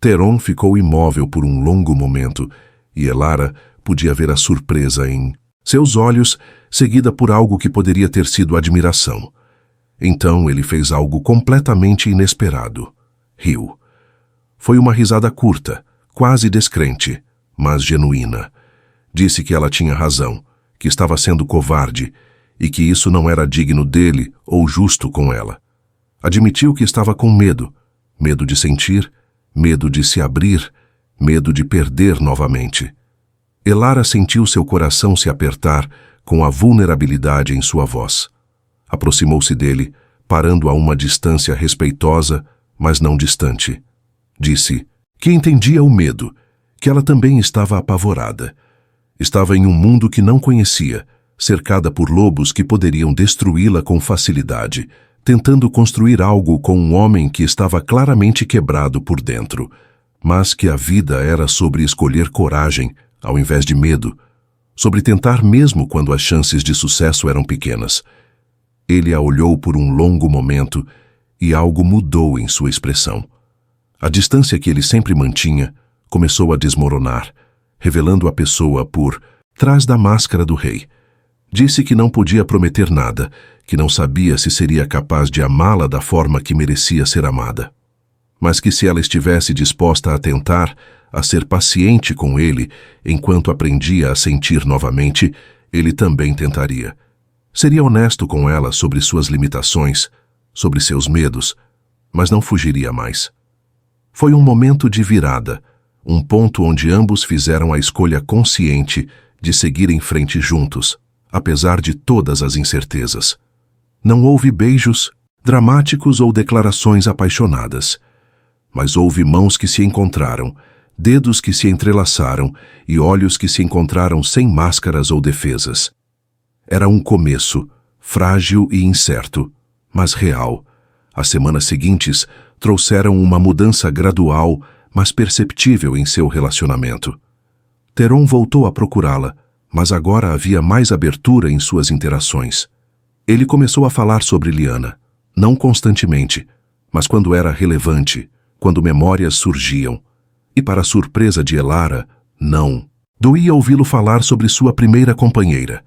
Theron ficou imóvel por um longo momento, e Elara podia ver a surpresa em seus olhos, seguida por algo que poderia ter sido admiração. Então ele fez algo completamente inesperado. Riu. Foi uma risada curta, quase descrente, mas genuína. Disse que ela tinha razão, que estava sendo covarde, e que isso não era digno dele ou justo com ela. Admitiu que estava com medo, medo de sentir, medo de se abrir, medo de perder novamente. Elara sentiu seu coração se apertar com a vulnerabilidade em sua voz. Aproximou-se dele, parando a uma distância respeitosa, mas não distante. Disse que entendia o medo, que ela também estava apavorada. Estava em um mundo que não conhecia, cercada por lobos que poderiam destruí-la com facilidade, tentando construir algo com um homem que estava claramente quebrado por dentro, mas que a vida era sobre escolher coragem, ao invés de medo, sobre tentar mesmo quando as chances de sucesso eram pequenas. Ele a olhou por um longo momento e algo mudou em sua expressão. A distância que ele sempre mantinha começou a desmoronar, revelando a pessoa por trás da máscara do rei. Disse que não podia prometer nada, que não sabia se seria capaz de amá-la da forma que merecia ser amada. Mas que se ela estivesse disposta a tentar, a ser paciente com ele, enquanto aprendia a sentir novamente, ele também tentaria. Seria honesto com ela sobre suas limitações, sobre seus medos, mas não fugiria mais. Foi um momento de virada, um ponto onde ambos fizeram a escolha consciente de seguir em frente juntos, apesar de todas as incertezas. Não houve beijos, dramáticos ou declarações apaixonadas, mas houve mãos que se encontraram, dedos que se entrelaçaram e olhos que se encontraram sem máscaras ou defesas. Era um começo, frágil e incerto, mas real. As semanas seguintes trouxeram uma mudança gradual, mas perceptível em seu relacionamento. Theron voltou a procurá-la, mas agora havia mais abertura em suas interações. Ele começou a falar sobre Lyanna, não constantemente, mas quando era relevante, quando memórias surgiam. E para a surpresa de Elara, não. Doía ouvi-lo falar sobre sua primeira companheira.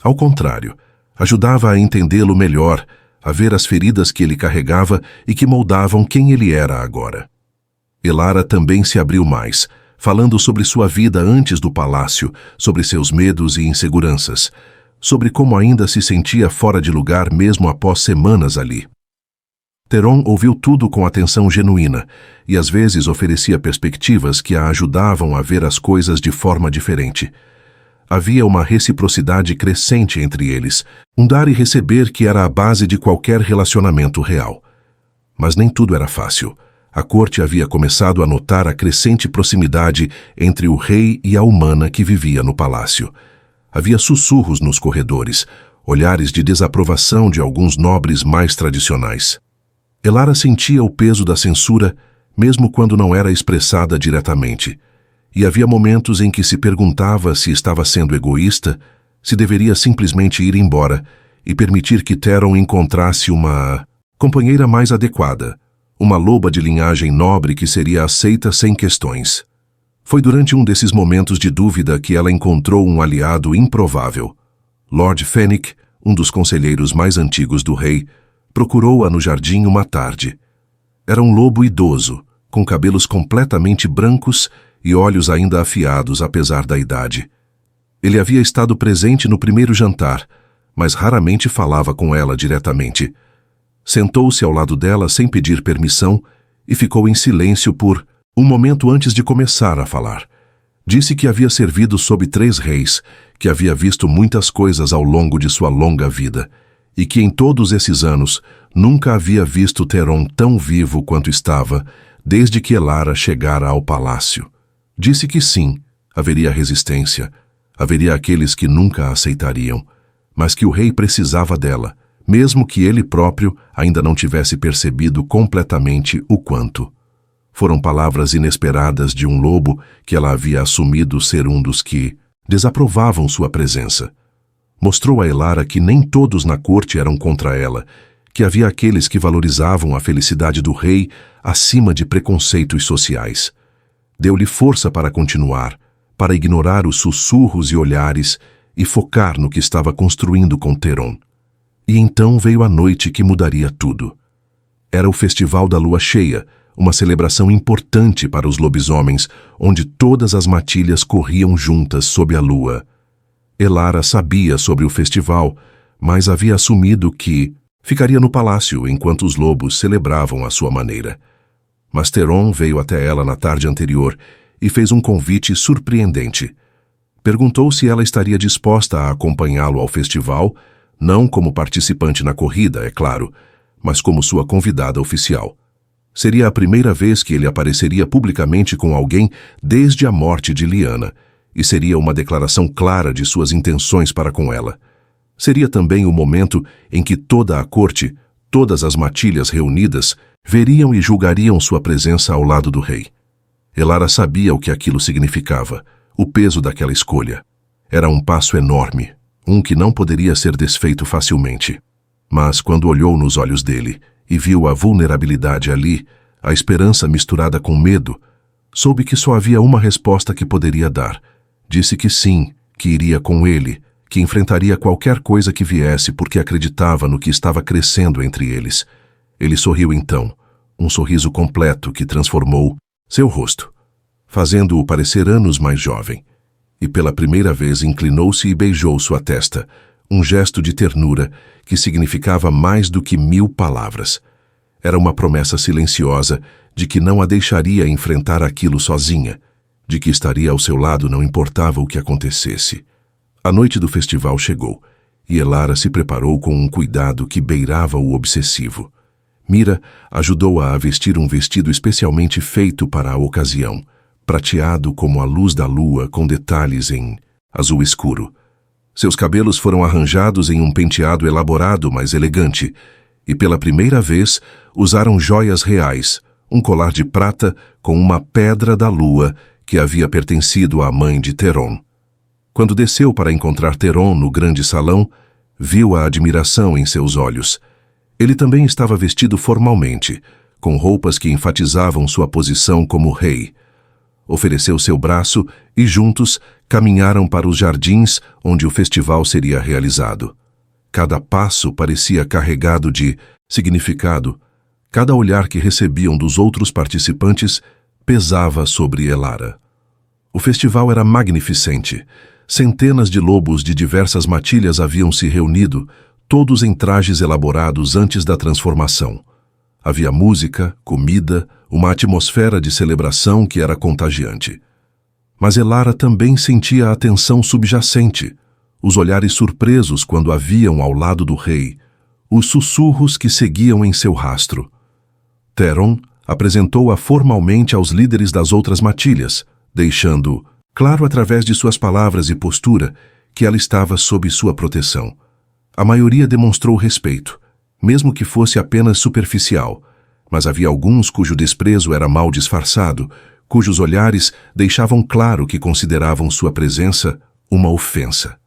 Ao contrário, ajudava a entendê-lo melhor, a ver as feridas que ele carregava e que moldavam quem ele era agora. Elara também se abriu mais, falando sobre sua vida antes do palácio, sobre seus medos e inseguranças, sobre como ainda se sentia fora de lugar mesmo após semanas ali. Theron ouviu tudo com atenção genuína e às vezes oferecia perspectivas que a ajudavam a ver as coisas de forma diferente. Havia uma reciprocidade crescente entre eles, um dar e receber que era a base de qualquer relacionamento real. Mas nem tudo era fácil. A corte havia começado a notar a crescente proximidade entre o rei e a humana que vivia no palácio. Havia sussurros nos corredores, olhares de desaprovação de alguns nobres mais tradicionais. Elara sentia o peso da censura, mesmo quando não era expressada diretamente. E havia momentos em que se perguntava se estava sendo egoísta, se deveria simplesmente ir embora e permitir que Theron encontrasse uma companheira mais adequada, uma loba de linhagem nobre que seria aceita sem questões. Foi durante um desses momentos de dúvida que ela encontrou um aliado improvável. Lord Fennec, um dos conselheiros mais antigos do rei, procurou-a no jardim uma tarde. Era um lobo idoso, com cabelos completamente brancos e olhos ainda afiados apesar da idade. Ele havia estado presente no primeiro jantar, mas raramente falava com ela diretamente. Sentou-se ao lado dela sem pedir permissão e ficou em silêncio por um momento antes de começar a falar. Disse que havia servido sob 3 reis, que havia visto muitas coisas ao longo de sua longa vida, e que em todos esses anos nunca havia visto Theron tão vivo quanto estava, desde que Elara chegara ao palácio. Disse que sim, haveria resistência, haveria aqueles que nunca a aceitariam, mas que o rei precisava dela, mesmo que ele próprio ainda não tivesse percebido completamente o quanto. Foram palavras inesperadas de um lobo que ela havia assumido ser um dos que desaprovavam sua presença. Mostrou a Elara que nem todos na corte eram contra ela, que havia aqueles que valorizavam a felicidade do rei acima de preconceitos sociais. Deu-lhe força para continuar, para ignorar os sussurros e olhares e focar no que estava construindo com Theron. E então veio a noite que mudaria tudo. Era o Festival da Lua Cheia, uma celebração importante para os lobisomens, onde todas as matilhas corriam juntas sob a lua. Elara sabia sobre o festival, mas havia assumido que ficaria no palácio enquanto os lobos celebravam à sua maneira. Mas Theron veio até ela na tarde anterior e fez um convite surpreendente. Perguntou se ela estaria disposta a acompanhá-lo ao festival, não como participante na corrida, é claro, mas como sua convidada oficial. Seria a primeira vez que ele apareceria publicamente com alguém desde a morte de Lyanna, e seria uma declaração clara de suas intenções para com ela. Seria também o momento em que toda a corte, todas as matilhas reunidas, veriam e julgariam sua presença ao lado do rei. Elara sabia o que aquilo significava, o peso daquela escolha. Era um passo enorme, um que não poderia ser desfeito facilmente. Mas quando olhou nos olhos dele e viu a vulnerabilidade ali, a esperança misturada com medo, soube que só havia uma resposta que poderia dar. Disse que sim, que iria com ele, que enfrentaria qualquer coisa que viesse porque acreditava no que estava crescendo entre eles. Ele sorriu então, um sorriso completo que transformou seu rosto, fazendo-o parecer anos mais jovem. E pela primeira vez inclinou-se e beijou sua testa, um gesto de ternura que significava mais do que 1000 palavras. Era uma promessa silenciosa de que não a deixaria enfrentar aquilo sozinha, de que estaria ao seu lado não importava o que acontecesse. A noite do festival chegou, e Elara se preparou com um cuidado que beirava o obsessivo. Mira ajudou-a a vestir um vestido especialmente feito para a ocasião, prateado como a luz da lua com detalhes em azul escuro. Seus cabelos foram arranjados em um penteado elaborado, mas elegante, e pela primeira vez usaram joias reais, um colar de prata com uma pedra da lua que havia pertencido à mãe de Teron. Quando desceu para encontrar Teron no grande salão, viu a admiração em seus olhos. Ele também estava vestido formalmente, com roupas que enfatizavam sua posição como rei. Ofereceu seu braço e juntos caminharam para os jardins onde o festival seria realizado. Cada passo parecia carregado de significado. Cada olhar que recebiam dos outros participantes pesava sobre Elara. O festival era magnificente. Centenas de lobos de diversas matilhas haviam se reunido, todos em trajes elaborados antes da transformação. Havia música, comida, uma atmosfera de celebração que era contagiante. Mas Elara também sentia a tensão subjacente, os olhares surpresos quando a viam ao lado do rei, os sussurros que seguiam em seu rastro. Teron apresentou-a formalmente aos líderes das outras matilhas, deixando claro através de suas palavras e postura que ela estava sob sua proteção. A maioria demonstrou respeito, mesmo que fosse apenas superficial, mas havia alguns cujo desprezo era mal disfarçado, cujos olhares deixavam claro que consideravam sua presença uma ofensa.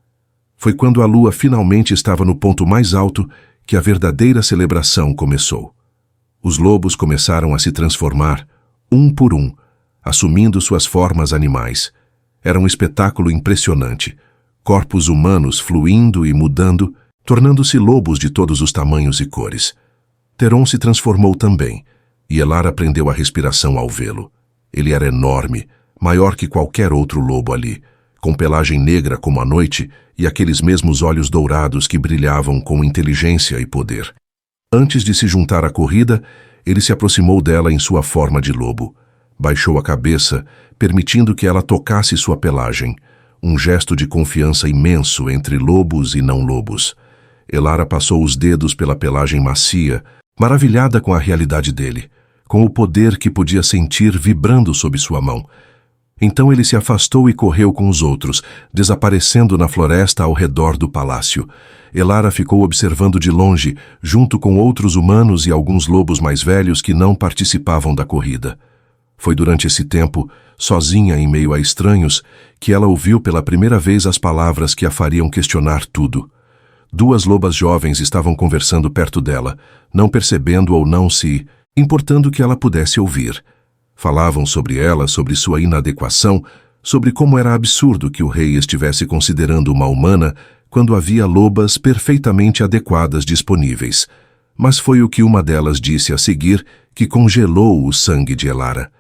Foi quando a lua finalmente estava no ponto mais alto que a verdadeira celebração começou. Os lobos começaram a se transformar, um por um, assumindo suas formas animais. Era um espetáculo impressionante, corpos humanos fluindo e mudando, tornando-se lobos de todos os tamanhos e cores. Teron se transformou também, e Elara aprendeu a respiração ao vê-lo. Ele era enorme, maior que qualquer outro lobo ali, com pelagem negra como a noite e aqueles mesmos olhos dourados que brilhavam com inteligência e poder. Antes de se juntar à corrida, ele se aproximou dela em sua forma de lobo. Baixou a cabeça, permitindo que ela tocasse sua pelagem, um gesto de confiança imenso entre lobos e não lobos. Elara passou os dedos pela pelagem macia, maravilhada com a realidade dele, com o poder que podia sentir vibrando sob sua mão. Então ele se afastou e correu com os outros, desaparecendo na floresta ao redor do palácio. Elara ficou observando de longe, junto com outros humanos e alguns lobos mais velhos que não participavam da corrida. Foi durante esse tempo, sozinha em meio a estranhos, que ela ouviu pela primeira vez as palavras que a fariam questionar tudo. 2 lobas jovens estavam conversando perto dela, não percebendo ou não se importando que ela pudesse ouvir. Falavam sobre ela, sobre sua inadequação, sobre como era absurdo que o rei estivesse considerando uma humana quando havia lobas perfeitamente adequadas disponíveis. Mas foi o que uma delas disse a seguir que congelou o sangue de Elara.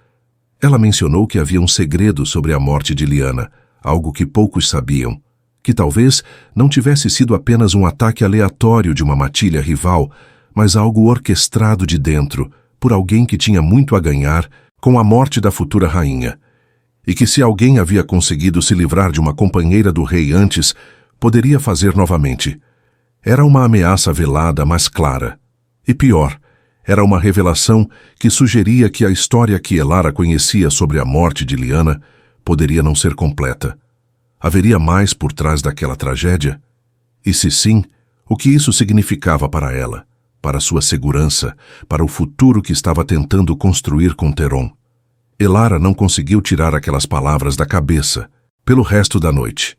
Ela mencionou que havia um segredo sobre a morte de Lyanna, algo que poucos sabiam, que talvez não tivesse sido apenas um ataque aleatório de uma matilha rival, mas algo orquestrado de dentro, por alguém que tinha muito a ganhar com a morte da futura rainha, e que se alguém havia conseguido se livrar de uma companheira do rei antes, poderia fazer novamente. Era uma ameaça velada, mas clara. E pior, era uma revelação que sugeria que a história que Elara conhecia sobre a morte de Lyanna poderia não ser completa. Haveria mais por trás daquela tragédia? E se sim, o que isso significava para ela, para sua segurança, para o futuro que estava tentando construir com Teron? Elara não conseguiu tirar aquelas palavras da cabeça, pelo resto da noite.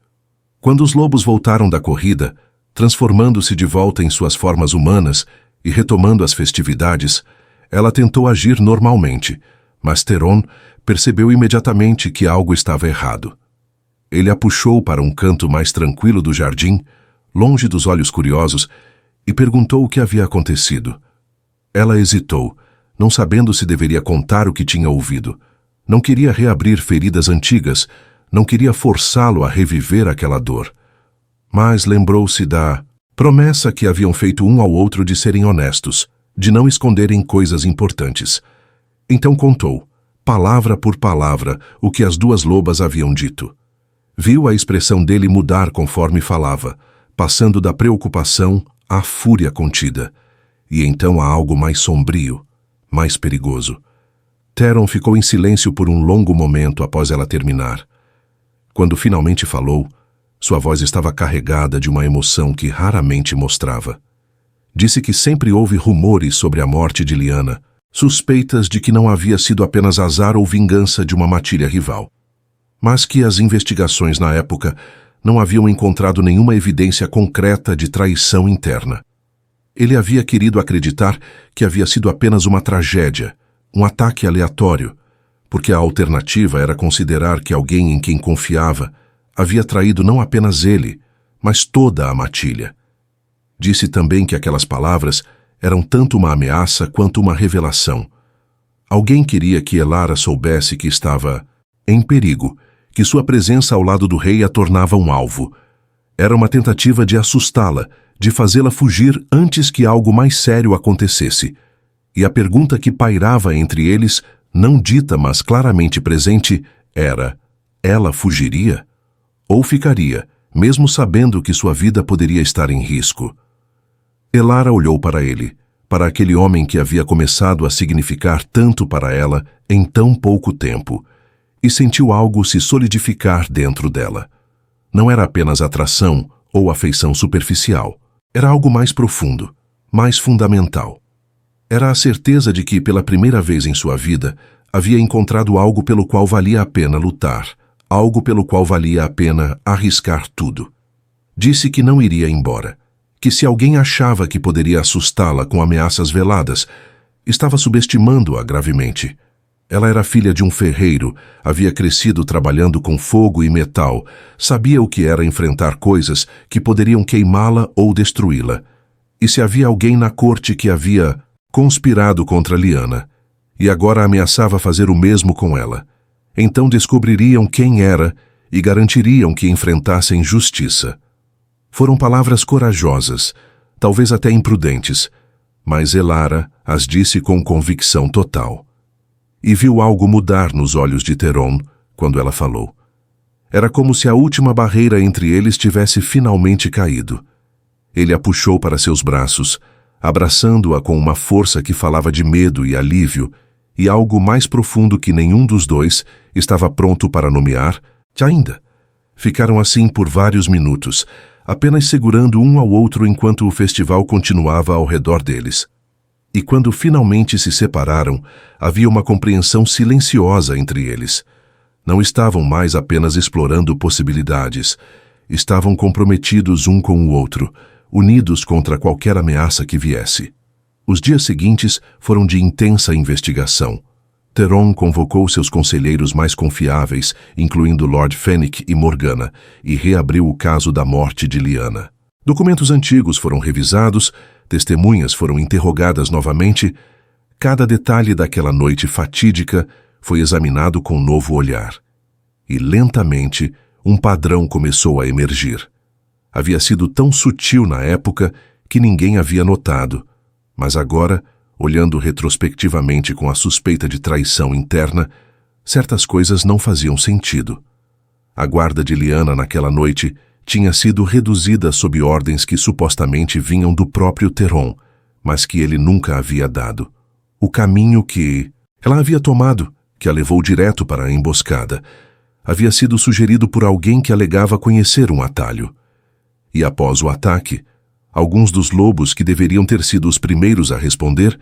Quando os lobos voltaram da corrida, transformando-se de volta em suas formas humanas e retomando as festividades, ela tentou agir normalmente, mas Theron percebeu imediatamente que algo estava errado. Ele a puxou para um canto mais tranquilo do jardim, longe dos olhos curiosos, e perguntou o que havia acontecido. Ela hesitou, não sabendo se deveria contar o que tinha ouvido. Não queria reabrir feridas antigas, não queria forçá-lo a reviver aquela dor. Mas lembrou-se da promessa que haviam feito um ao outro de serem honestos, de não esconderem coisas importantes. Então contou, palavra por palavra, o que as duas lobas haviam dito. Viu a expressão dele mudar conforme falava, passando da preocupação à fúria contida, e então a algo mais sombrio, mais perigoso. Theron ficou em silêncio por um longo momento após ela terminar. Quando finalmente falou, sua voz estava carregada de uma emoção que raramente mostrava. Disse que sempre houve rumores sobre a morte de Lyanna, suspeitas de que não havia sido apenas azar ou vingança de uma matilha rival, mas que as investigações na época não haviam encontrado nenhuma evidência concreta de traição interna. Ele havia querido acreditar que havia sido apenas uma tragédia, um ataque aleatório, porque a alternativa era considerar que alguém em quem confiava havia traído não apenas ele, mas toda a matilha. Disse também que aquelas palavras eram tanto uma ameaça quanto uma revelação. Alguém queria que Elara soubesse que estava em perigo, que sua presença ao lado do rei a tornava um alvo. Era uma tentativa de assustá-la, de fazê-la fugir antes que algo mais sério acontecesse. E a pergunta que pairava entre eles, não dita mas claramente presente, era: ela fugiria? Ou ficaria, mesmo sabendo que sua vida poderia estar em risco? Elara olhou para ele, para aquele homem que havia começado a significar tanto para ela em tão pouco tempo, e sentiu algo se solidificar dentro dela. Não era apenas atração ou afeição superficial. Era algo mais profundo, mais fundamental. Era a certeza de que, pela primeira vez em sua vida, havia encontrado algo pelo qual valia a pena lutar, algo pelo qual valia a pena arriscar tudo. Disse que não iria embora, que se alguém achava que poderia assustá-la com ameaças veladas, estava subestimando-a gravemente. Ela era filha de um ferreiro, havia crescido trabalhando com fogo e metal, sabia o que era enfrentar coisas que poderiam queimá-la ou destruí-la. E se havia alguém na corte que havia conspirado contra Lyanna, e agora ameaçava fazer o mesmo com ela, então descobririam quem era e garantiriam que enfrentassem justiça. Foram palavras corajosas, talvez até imprudentes, mas Elara as disse com convicção total. E viu algo mudar nos olhos de Theron quando ela falou. Era como se a última barreira entre eles tivesse finalmente caído. Ele a puxou para seus braços, abraçando-a com uma força que falava de medo e alívio, e algo mais profundo que nenhum dos dois estava pronto para nomear, ainda. Ficaram assim por vários minutos, apenas segurando um ao outro enquanto o festival continuava ao redor deles. E quando finalmente se separaram, havia uma compreensão silenciosa entre eles. Não estavam mais apenas explorando possibilidades. Estavam comprometidos um com o outro, unidos contra qualquer ameaça que viesse. Os dias seguintes foram de intensa investigação. Theron convocou seus conselheiros mais confiáveis, incluindo Lord Fennec e Morgana, e reabriu o caso da morte de Lyanna. Documentos antigos foram revisados, testemunhas foram interrogadas novamente. Cada detalhe daquela noite fatídica foi examinado com novo olhar. E lentamente, um padrão começou a emergir. Havia sido tão sutil na época que ninguém havia notado, mas agora, olhando retrospectivamente com a suspeita de traição interna, certas coisas não faziam sentido. A guarda de Lyanna naquela noite tinha sido reduzida sob ordens que supostamente vinham do próprio Theron, mas que ele nunca havia dado. O caminho que ela havia tomado, que a levou direto para a emboscada, havia sido sugerido por alguém que alegava conhecer um atalho. E após o ataque, alguns dos lobos que deveriam ter sido os primeiros a responder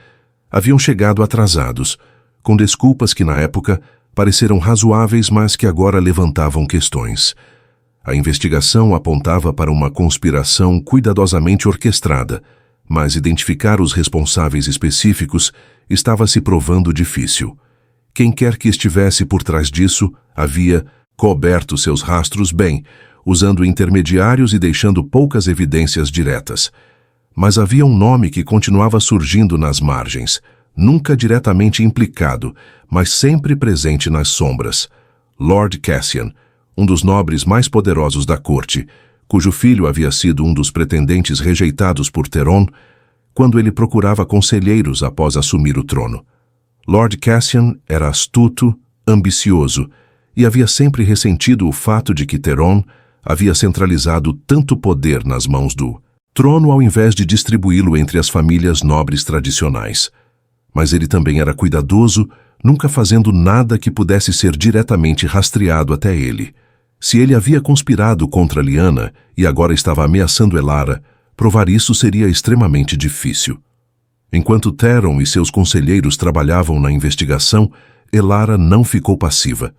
haviam chegado atrasados, com desculpas que na época pareceram razoáveis, mas que agora levantavam questões. A investigação apontava para uma conspiração cuidadosamente orquestrada, mas identificar os responsáveis específicos estava se provando difícil. Quem quer que estivesse por trás disso havia coberto seus rastros bem, usando intermediários e deixando poucas evidências diretas. Mas havia um nome que continuava surgindo nas margens, nunca diretamente implicado, mas sempre presente nas sombras. Lord Cassian, um dos nobres mais poderosos da corte, cujo filho havia sido um dos pretendentes rejeitados por Theron quando ele procurava conselheiros após assumir o trono. Lord Cassian era astuto, ambicioso, e havia sempre ressentido o fato de que Theron havia centralizado tanto poder nas mãos do trono ao invés de distribuí-lo entre as famílias nobres tradicionais. Mas ele também era cuidadoso, nunca fazendo nada que pudesse ser diretamente rastreado até ele. Se ele havia conspirado contra Lyanna e agora estava ameaçando Elara, provar isso seria extremamente difícil. Enquanto Theron e seus conselheiros trabalhavam na investigação, Elara não ficou passiva.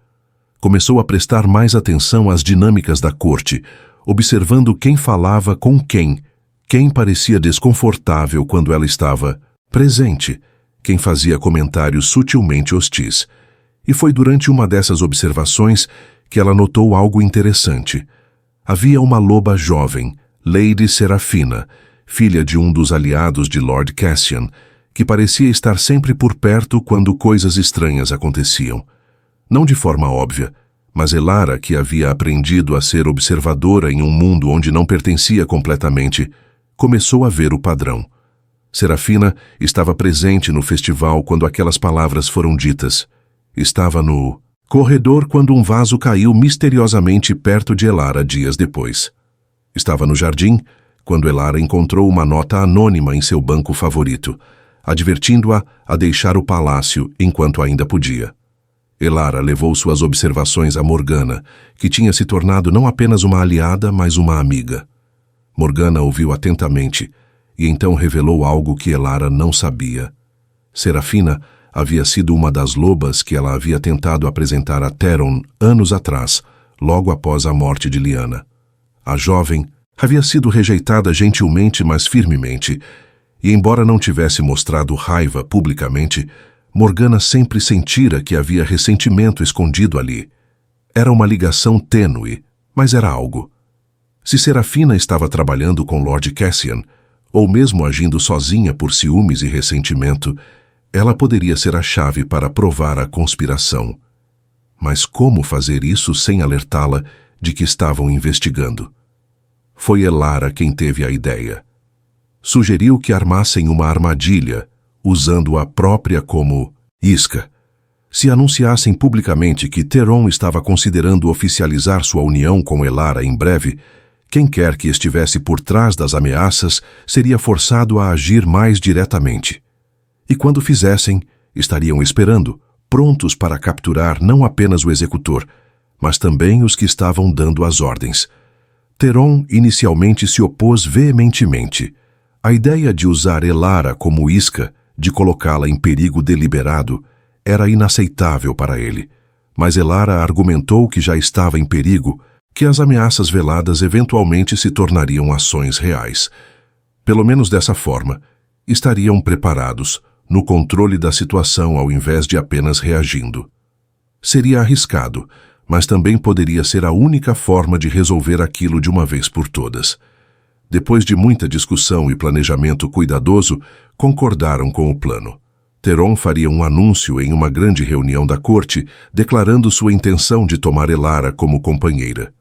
Começou a prestar mais atenção às dinâmicas da corte, observando quem falava com quem parecia desconfortável quando ela estava presente, quem fazia comentários sutilmente hostis. E foi durante uma dessas observações que ela notou algo interessante. Havia uma loba jovem, Lady Serafina, filha de um dos aliados de Lord Cassian, que parecia estar sempre por perto quando coisas estranhas aconteciam. Não de forma óbvia, mas Elara, que havia aprendido a ser observadora em um mundo onde não pertencia completamente, começou a ver o padrão. Serafina estava presente no festival quando aquelas palavras foram ditas. Estava no corredor quando um vaso caiu misteriosamente perto de Elara dias depois. Estava no jardim quando Elara encontrou uma nota anônima em seu banco favorito, advertindo-a a deixar o palácio enquanto ainda podia. Elara levou suas observações a Morgana, que tinha se tornado não apenas uma aliada, mas uma amiga. Morgana ouviu atentamente, e então revelou algo que Elara não sabia. Serafina havia sido uma das lobas que ela havia tentado apresentar a Theron anos atrás, logo após a morte de Lyanna. A jovem havia sido rejeitada gentilmente, mas firmemente, e embora não tivesse mostrado raiva publicamente, Morgana sempre sentira que havia ressentimento escondido ali. Era uma ligação tênue, mas era algo. Se Serafina estava trabalhando com Lord Cassian, ou mesmo agindo sozinha por ciúmes e ressentimento, ela poderia ser a chave para provar a conspiração. Mas como fazer isso sem alertá-la de que estavam investigando? Foi Elara quem teve a ideia. Sugeriu que armassem uma armadilha, usando a própria como isca. Se anunciassem publicamente que Theron estava considerando oficializar sua união com Elara em breve, quem quer que estivesse por trás das ameaças seria forçado a agir mais diretamente. E quando fizessem, estariam esperando, prontos para capturar não apenas o executor, mas também os que estavam dando as ordens. Theron inicialmente se opôs veementemente. A ideia de usar Elara como isca, de colocá-la em perigo deliberado, era inaceitável para ele. Mas Elara argumentou que já estava em perigo, que as ameaças veladas eventualmente se tornariam ações reais. Pelo menos dessa forma, estariam preparados, no controle da situação ao invés de apenas reagindo. Seria arriscado, mas também poderia ser a única forma de resolver aquilo de uma vez por todas. Depois de muita discussão e planejamento cuidadoso, concordaram com o plano. Theron faria um anúncio em uma grande reunião da corte, declarando sua intenção de tomar Elara como companheira.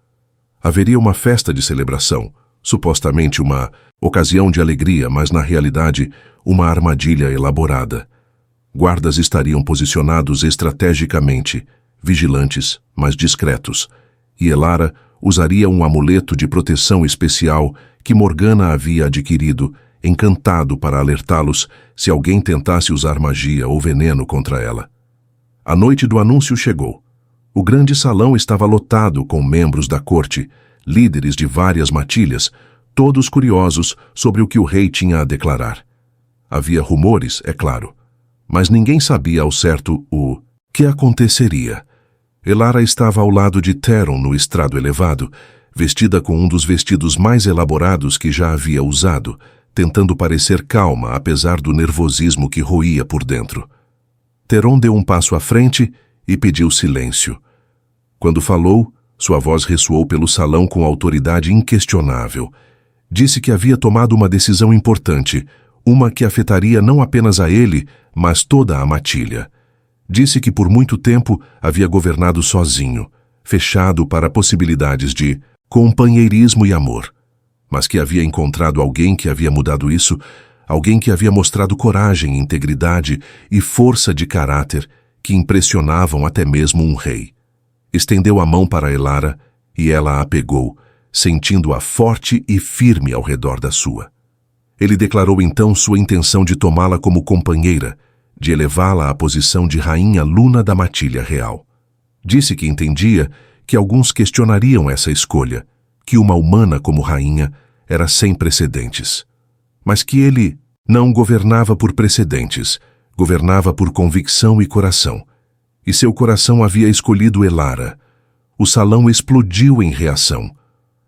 Haveria uma festa de celebração, supostamente uma ocasião de alegria, mas na realidade uma armadilha elaborada. Guardas estariam posicionados estrategicamente, vigilantes, mas discretos, e Elara usaria um amuleto de proteção especial que Morgana havia adquirido, encantado para alertá-los se alguém tentasse usar magia ou veneno contra ela. A noite do anúncio chegou. O grande salão estava lotado com membros da corte, líderes de várias matilhas, todos curiosos sobre o que o rei tinha a declarar. Havia rumores, é claro, mas ninguém sabia ao certo o que aconteceria. Elara estava ao lado de Theron no estrado elevado, vestida com um dos vestidos mais elaborados que já havia usado, tentando parecer calma apesar do nervosismo que roía por dentro. Theron deu um passo à frente e pediu silêncio. Quando falou, sua voz ressoou pelo salão com autoridade inquestionável. Disse que havia tomado uma decisão importante, uma que afetaria não apenas a ele, mas toda a matilha. Disse que por muito tempo havia governado sozinho, fechado para possibilidades de companheirismo e amor, mas que havia encontrado alguém que havia mudado isso, alguém que havia mostrado coragem, integridade e força de caráter que impressionavam até mesmo um rei. Estendeu a mão para Elara e ela a pegou, sentindo-a forte e firme ao redor da sua. Ele declarou então sua intenção de tomá-la como companheira, de elevá-la à posição de rainha Luna da Matilha Real. Disse que entendia que alguns questionariam essa escolha, que uma humana como rainha era sem precedentes. Mas que ele não governava por precedentes, governava por convicção e coração. E seu coração havia escolhido Elara. O salão explodiu em reação.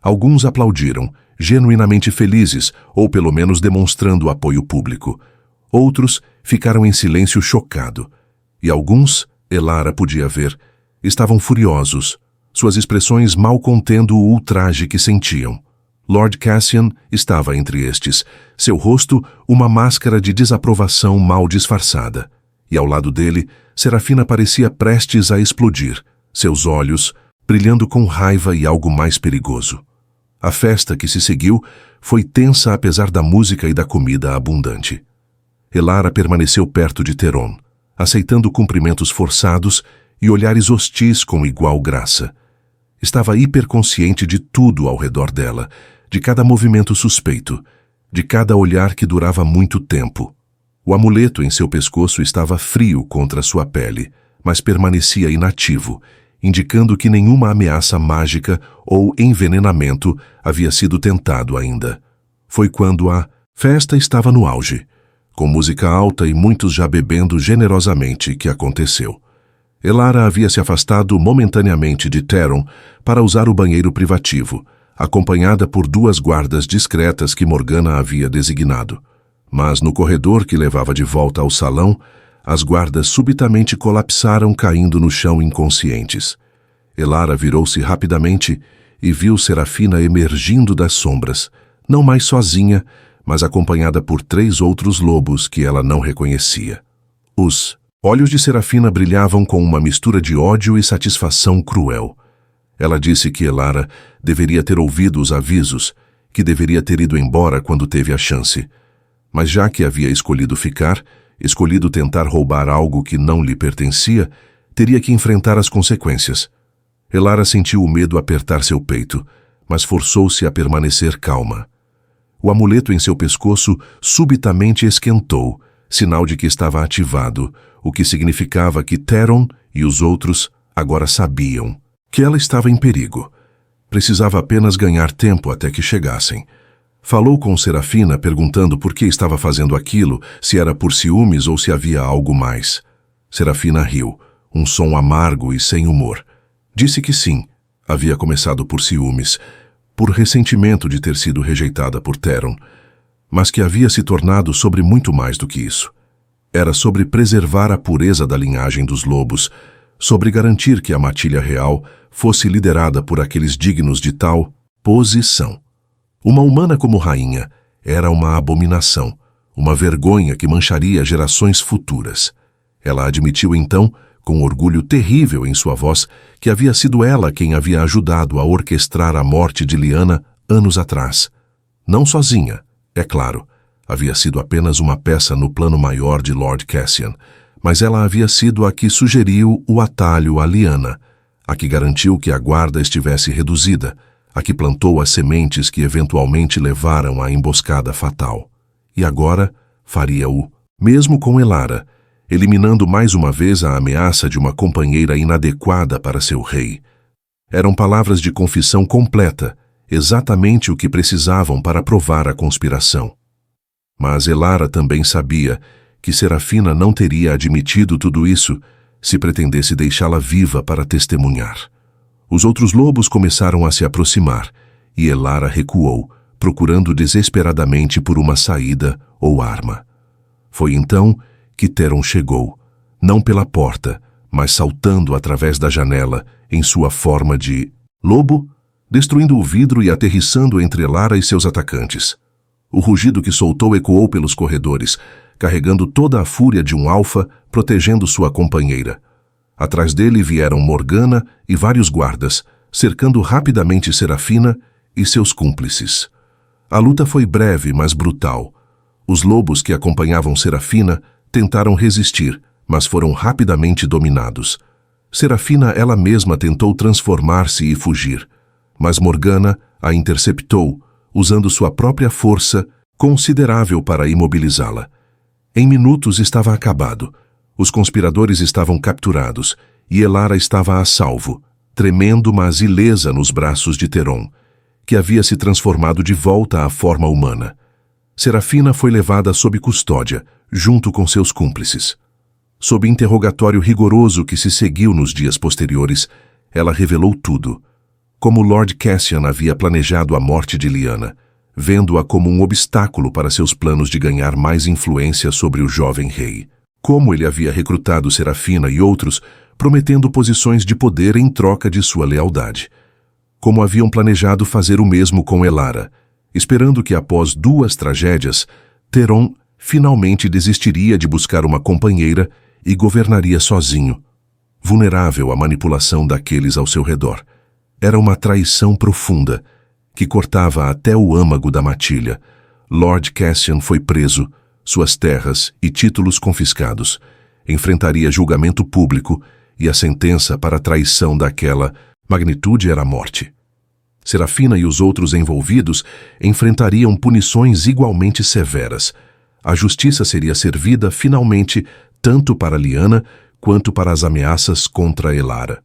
Alguns aplaudiram, genuinamente felizes, ou pelo menos demonstrando apoio público. Outros ficaram em silêncio chocado. E alguns, Elara podia ver, estavam furiosos, suas expressões mal contendo o ultraje que sentiam. Lord Cassian estava entre estes, seu rosto uma máscara de desaprovação mal disfarçada. E ao lado dele, Serafina parecia prestes a explodir, seus olhos brilhando com raiva e algo mais perigoso. A festa que se seguiu foi tensa apesar da música e da comida abundante. Elara permaneceu perto de Theron, aceitando cumprimentos forçados e olhares hostis com igual graça. Estava hiperconsciente de tudo ao redor dela, de cada movimento suspeito, de cada olhar que durava muito tempo. O amuleto em seu pescoço estava frio contra sua pele, mas permanecia inativo, indicando que nenhuma ameaça mágica ou envenenamento havia sido tentado ainda. Foi quando a festa estava no auge, com música alta e muitos já bebendo generosamente, que aconteceu. Elara havia se afastado momentaneamente de Theron para usar o banheiro privativo, acompanhada por 2 guardas discretas que Morgana havia designado. Mas no corredor que levava de volta ao salão, as guardas subitamente colapsaram caindo no chão inconscientes. Elara virou-se rapidamente e viu Serafina emergindo das sombras, não mais sozinha, mas acompanhada por 3 outros lobos que ela não reconhecia. Os olhos de Serafina brilhavam com uma mistura de ódio e satisfação cruel. Ela disse que Elara deveria ter ouvido os avisos, que deveria ter ido embora quando teve a chance. Mas já que havia escolhido ficar, escolhido tentar roubar algo que não lhe pertencia, teria que enfrentar as consequências. Elara sentiu o medo apertar seu peito, mas forçou-se a permanecer calma. O amuleto em seu pescoço subitamente esquentou, sinal de que estava ativado, o que significava que Theron e os outros agora sabiam que ela estava em perigo. Precisava apenas ganhar tempo até que chegassem. Falou com Serafina perguntando por que estava fazendo aquilo, se era por ciúmes ou se havia algo mais. Serafina riu, um som amargo e sem humor. Disse que sim, havia começado por ciúmes, por ressentimento de ter sido rejeitada por Theron, mas que havia se tornado sobre muito mais do que isso. Era sobre preservar a pureza da linhagem dos lobos, sobre garantir que a matilha real fosse liderada por aqueles dignos de tal posição. Uma humana como rainha era uma abominação, uma vergonha que mancharia gerações futuras. Ela admitiu então, com orgulho terrível em sua voz, que havia sido ela quem havia ajudado a orquestrar a morte de Lyanna anos atrás. Não sozinha, é claro, havia sido apenas uma peça no plano maior de Lord Cassian, mas ela havia sido a que sugeriu o atalho a Lyanna, a que garantiu que a guarda estivesse reduzida, a que plantou as sementes que eventualmente levaram à emboscada fatal. E agora faria o mesmo com Elara, eliminando mais uma vez a ameaça de uma companheira inadequada para seu rei. Eram palavras de confissão completa, exatamente o que precisavam para provar a conspiração. Mas Elara também sabia que Serafina não teria admitido tudo isso se pretendesse deixá-la viva para testemunhar. Os outros lobos começaram a se aproximar, e Elara recuou, procurando desesperadamente por uma saída ou arma. Foi então que Theron chegou, não pela porta, mas saltando através da janela, em sua forma de lobo, destruindo o vidro e aterrissando entre Elara e seus atacantes. O rugido que soltou ecoou pelos corredores, carregando toda a fúria de um alfa, protegendo sua companheira. Atrás dele vieram Morgana e vários guardas, cercando rapidamente Serafina e seus cúmplices. A luta foi breve, mas brutal. Os lobos que acompanhavam Serafina tentaram resistir, mas foram rapidamente dominados. Serafina ela mesma tentou transformar-se e fugir, mas Morgana a interceptou, usando sua própria força considerável para imobilizá-la. Em minutos estava acabado. Os conspiradores estavam capturados e Elara estava a salvo, tremendo mas ilesa nos braços de Theron, que havia se transformado de volta à forma humana. Serafina foi levada sob custódia, junto com seus cúmplices. Sob interrogatório rigoroso que se seguiu nos dias posteriores, ela revelou tudo. Como Lord Cassian havia planejado a morte de Lyanna, vendo-a como um obstáculo para seus planos de ganhar mais influência sobre o jovem rei. Como ele havia recrutado Serafina e outros, prometendo posições de poder em troca de sua lealdade. Como haviam planejado fazer o mesmo com Elara, esperando que após 2 tragédias, Theron finalmente desistiria de buscar uma companheira e governaria sozinho, vulnerável à manipulação daqueles ao seu redor. Era uma traição profunda, que cortava até o âmago da matilha. Lord Cassian foi preso, suas terras e títulos confiscados. Enfrentaria julgamento público e a sentença para a traição daquela magnitude era a morte. Serafina e os outros envolvidos enfrentariam punições igualmente severas. A justiça seria servida finalmente tanto para Lyanna quanto para as ameaças contra Elara.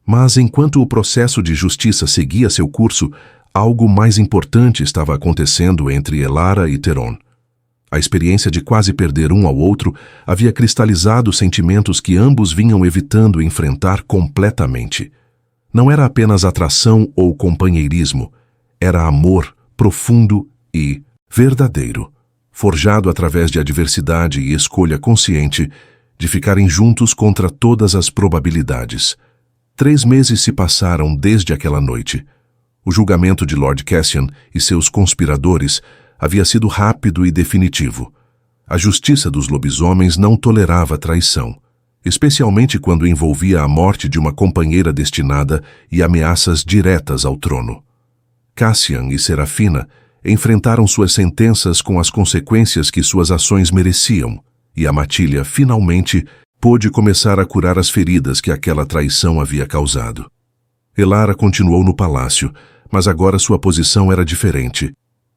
Mas enquanto o processo de justiça seguia seu curso, algo mais importante estava acontecendo entre Elara e Theron. A experiência de quase perder um ao outro havia cristalizado sentimentos que ambos vinham evitando enfrentar completamente. Não era apenas atração ou companheirismo, era amor profundo e verdadeiro, forjado através de adversidade e escolha consciente de ficarem juntos contra todas as probabilidades. 3 meses se passaram desde aquela noite. O julgamento de Lord Cassian e seus conspiradores havia sido rápido e definitivo. A justiça dos lobisomens não tolerava traição, especialmente quando envolvia a morte de uma companheira destinada e ameaças diretas ao trono. Cassian e Serafina enfrentaram suas sentenças com as consequências que suas ações mereciam, e a matilha finalmente pôde começar a curar as feridas que aquela traição havia causado. Elara continuou no palácio, mas agora sua posição era diferente.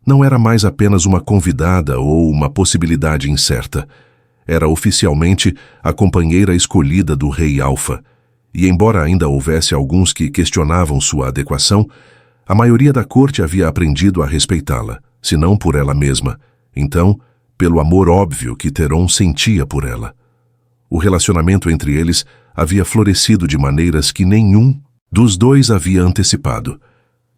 Não era mais apenas uma convidada ou uma possibilidade incerta. Era oficialmente a companheira escolhida do rei Alfa, e embora ainda houvesse alguns que questionavam sua adequação, a maioria da corte havia aprendido a respeitá-la, se não por ela mesma, então, pelo amor óbvio que Theron sentia por ela. O relacionamento entre eles havia florescido de maneiras que nenhum dos dois havia antecipado.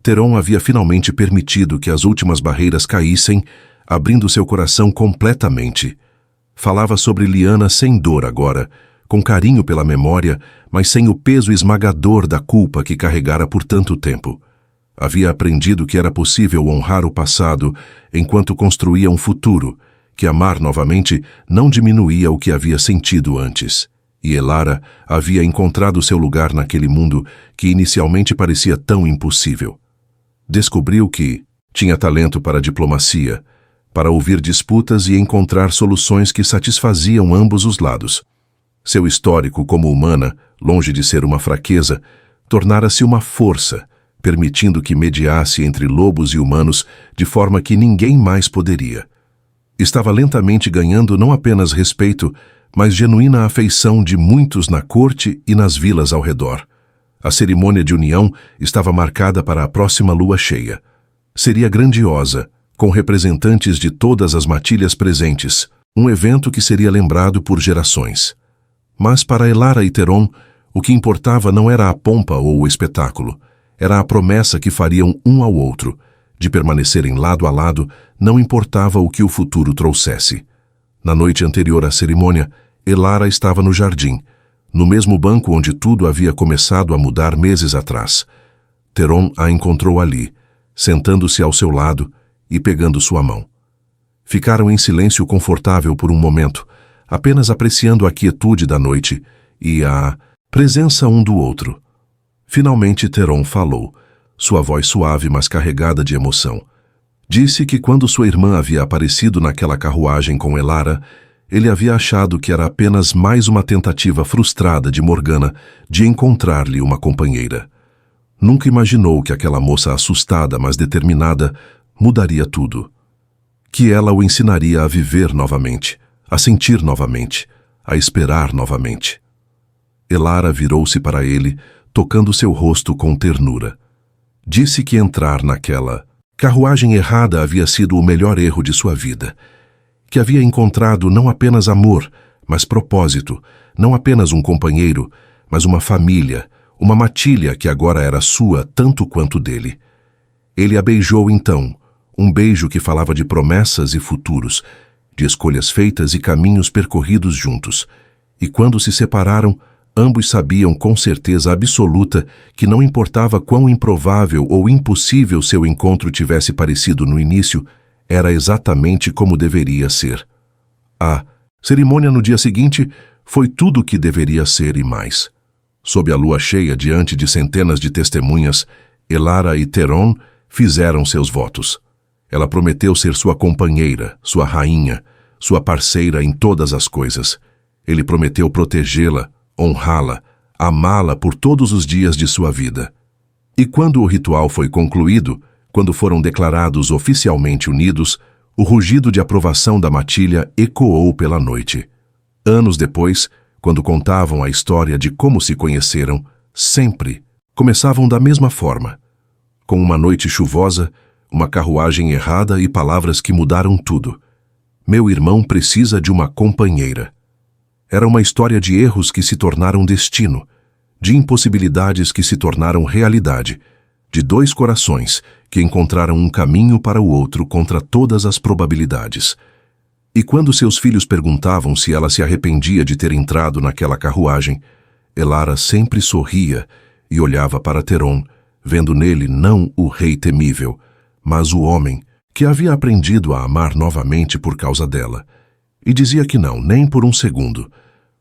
Theron havia finalmente permitido que as últimas barreiras caíssem, abrindo seu coração completamente. Falava sobre Lyanna sem dor agora, com carinho pela memória, mas sem o peso esmagador da culpa que carregara por tanto tempo. Havia aprendido que era possível honrar o passado enquanto construía um futuro, que amar novamente não diminuía o que havia sentido antes. E Elara havia encontrado seu lugar naquele mundo que inicialmente parecia tão impossível. Descobriu que tinha talento para a diplomacia, para ouvir disputas e encontrar soluções que satisfaziam ambos os lados. Seu histórico como humana, longe de ser uma fraqueza, tornara-se uma força, permitindo que mediasse entre lobos e humanos de forma que ninguém mais poderia. Estava lentamente ganhando não apenas respeito, mas genuína afeição de muitos na corte e nas vilas ao redor. A cerimônia de união estava marcada para a próxima lua cheia. Seria grandiosa, com representantes de todas as matilhas presentes, um evento que seria lembrado por gerações. Mas para Elara e Theron, O que importava não era a pompa ou o espetáculo, era a promessa que fariam um ao outro, de permanecerem lado a lado, não importava o que o futuro trouxesse. Na noite anterior à cerimônia, Elara estava no jardim, no mesmo banco onde tudo havia começado a mudar meses atrás. Teron a encontrou ali, sentando-se ao seu lado e pegando sua mão. Ficaram em silêncio confortável por um momento, apenas apreciando a quietude da noite e a presença um do outro. Finalmente Teron falou, sua voz suave mas carregada de emoção. Disse que quando sua irmã havia aparecido naquela carruagem com Elara, ele havia achado que era apenas mais uma tentativa frustrada de Morgana de encontrar-lhe uma companheira. Nunca imaginou que aquela moça assustada, mas determinada, mudaria tudo. Que ela o ensinaria a viver novamente, a sentir novamente, a esperar novamente. Elara virou-se para ele, tocando seu rosto com ternura. Disse que entrar naquela carruagem errada havia sido o melhor erro de sua vida. Que havia encontrado não apenas amor, mas propósito, não apenas um companheiro, mas uma família, uma matilha que agora era sua tanto quanto dele. Ele a beijou então, um beijo que falava de promessas e futuros, de escolhas feitas e caminhos percorridos juntos. E quando se separaram, ambos sabiam com certeza absoluta que não importava quão improvável ou impossível seu encontro tivesse parecido no início, era exatamente como deveria ser. A cerimônia no dia seguinte foi tudo o que deveria ser e mais. Sob a lua cheia, diante de centenas de testemunhas, Elara e Teron fizeram seus votos. Ela prometeu ser sua companheira, sua rainha, sua parceira em todas as coisas. Ele prometeu protegê-la, honrá-la, amá-la por todos os dias de sua vida. E quando o ritual foi concluído, quando foram declarados oficialmente unidos, o rugido de aprovação da matilha ecoou pela noite. Anos depois, quando contavam a história de como se conheceram, sempre começavam da mesma forma. Com uma noite chuvosa, uma carruagem errada e palavras que mudaram tudo. Meu irmão precisa de uma companheira. Era uma história de erros que se tornaram destino, de impossibilidades que se tornaram realidade, de dois corações que encontraram um caminho para o outro contra todas as probabilidades. E quando seus filhos perguntavam se ela se arrependia de ter entrado naquela carruagem, Elara sempre sorria e olhava para Teron, vendo nele não o rei temível, mas o homem que havia aprendido a amar novamente por causa dela. E dizia que não, nem por um segundo,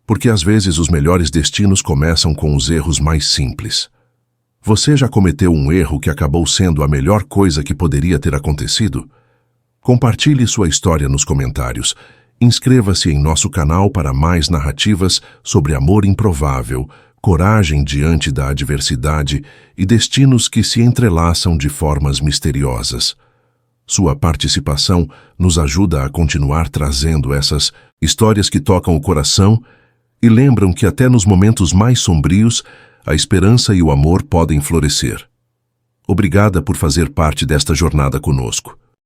porque às vezes os melhores destinos começam com os erros mais simples. Você já cometeu um erro que acabou sendo a melhor coisa que poderia ter acontecido? Compartilhe sua história nos comentários. Inscreva-se em nosso canal para mais narrativas sobre amor improvável, coragem diante da adversidade e destinos que se entrelaçam de formas misteriosas. Sua participação nos ajuda a continuar trazendo essas histórias que tocam o coração e lembram que até nos momentos mais sombrios, a esperança e o amor podem florescer. Obrigada por fazer parte desta jornada conosco.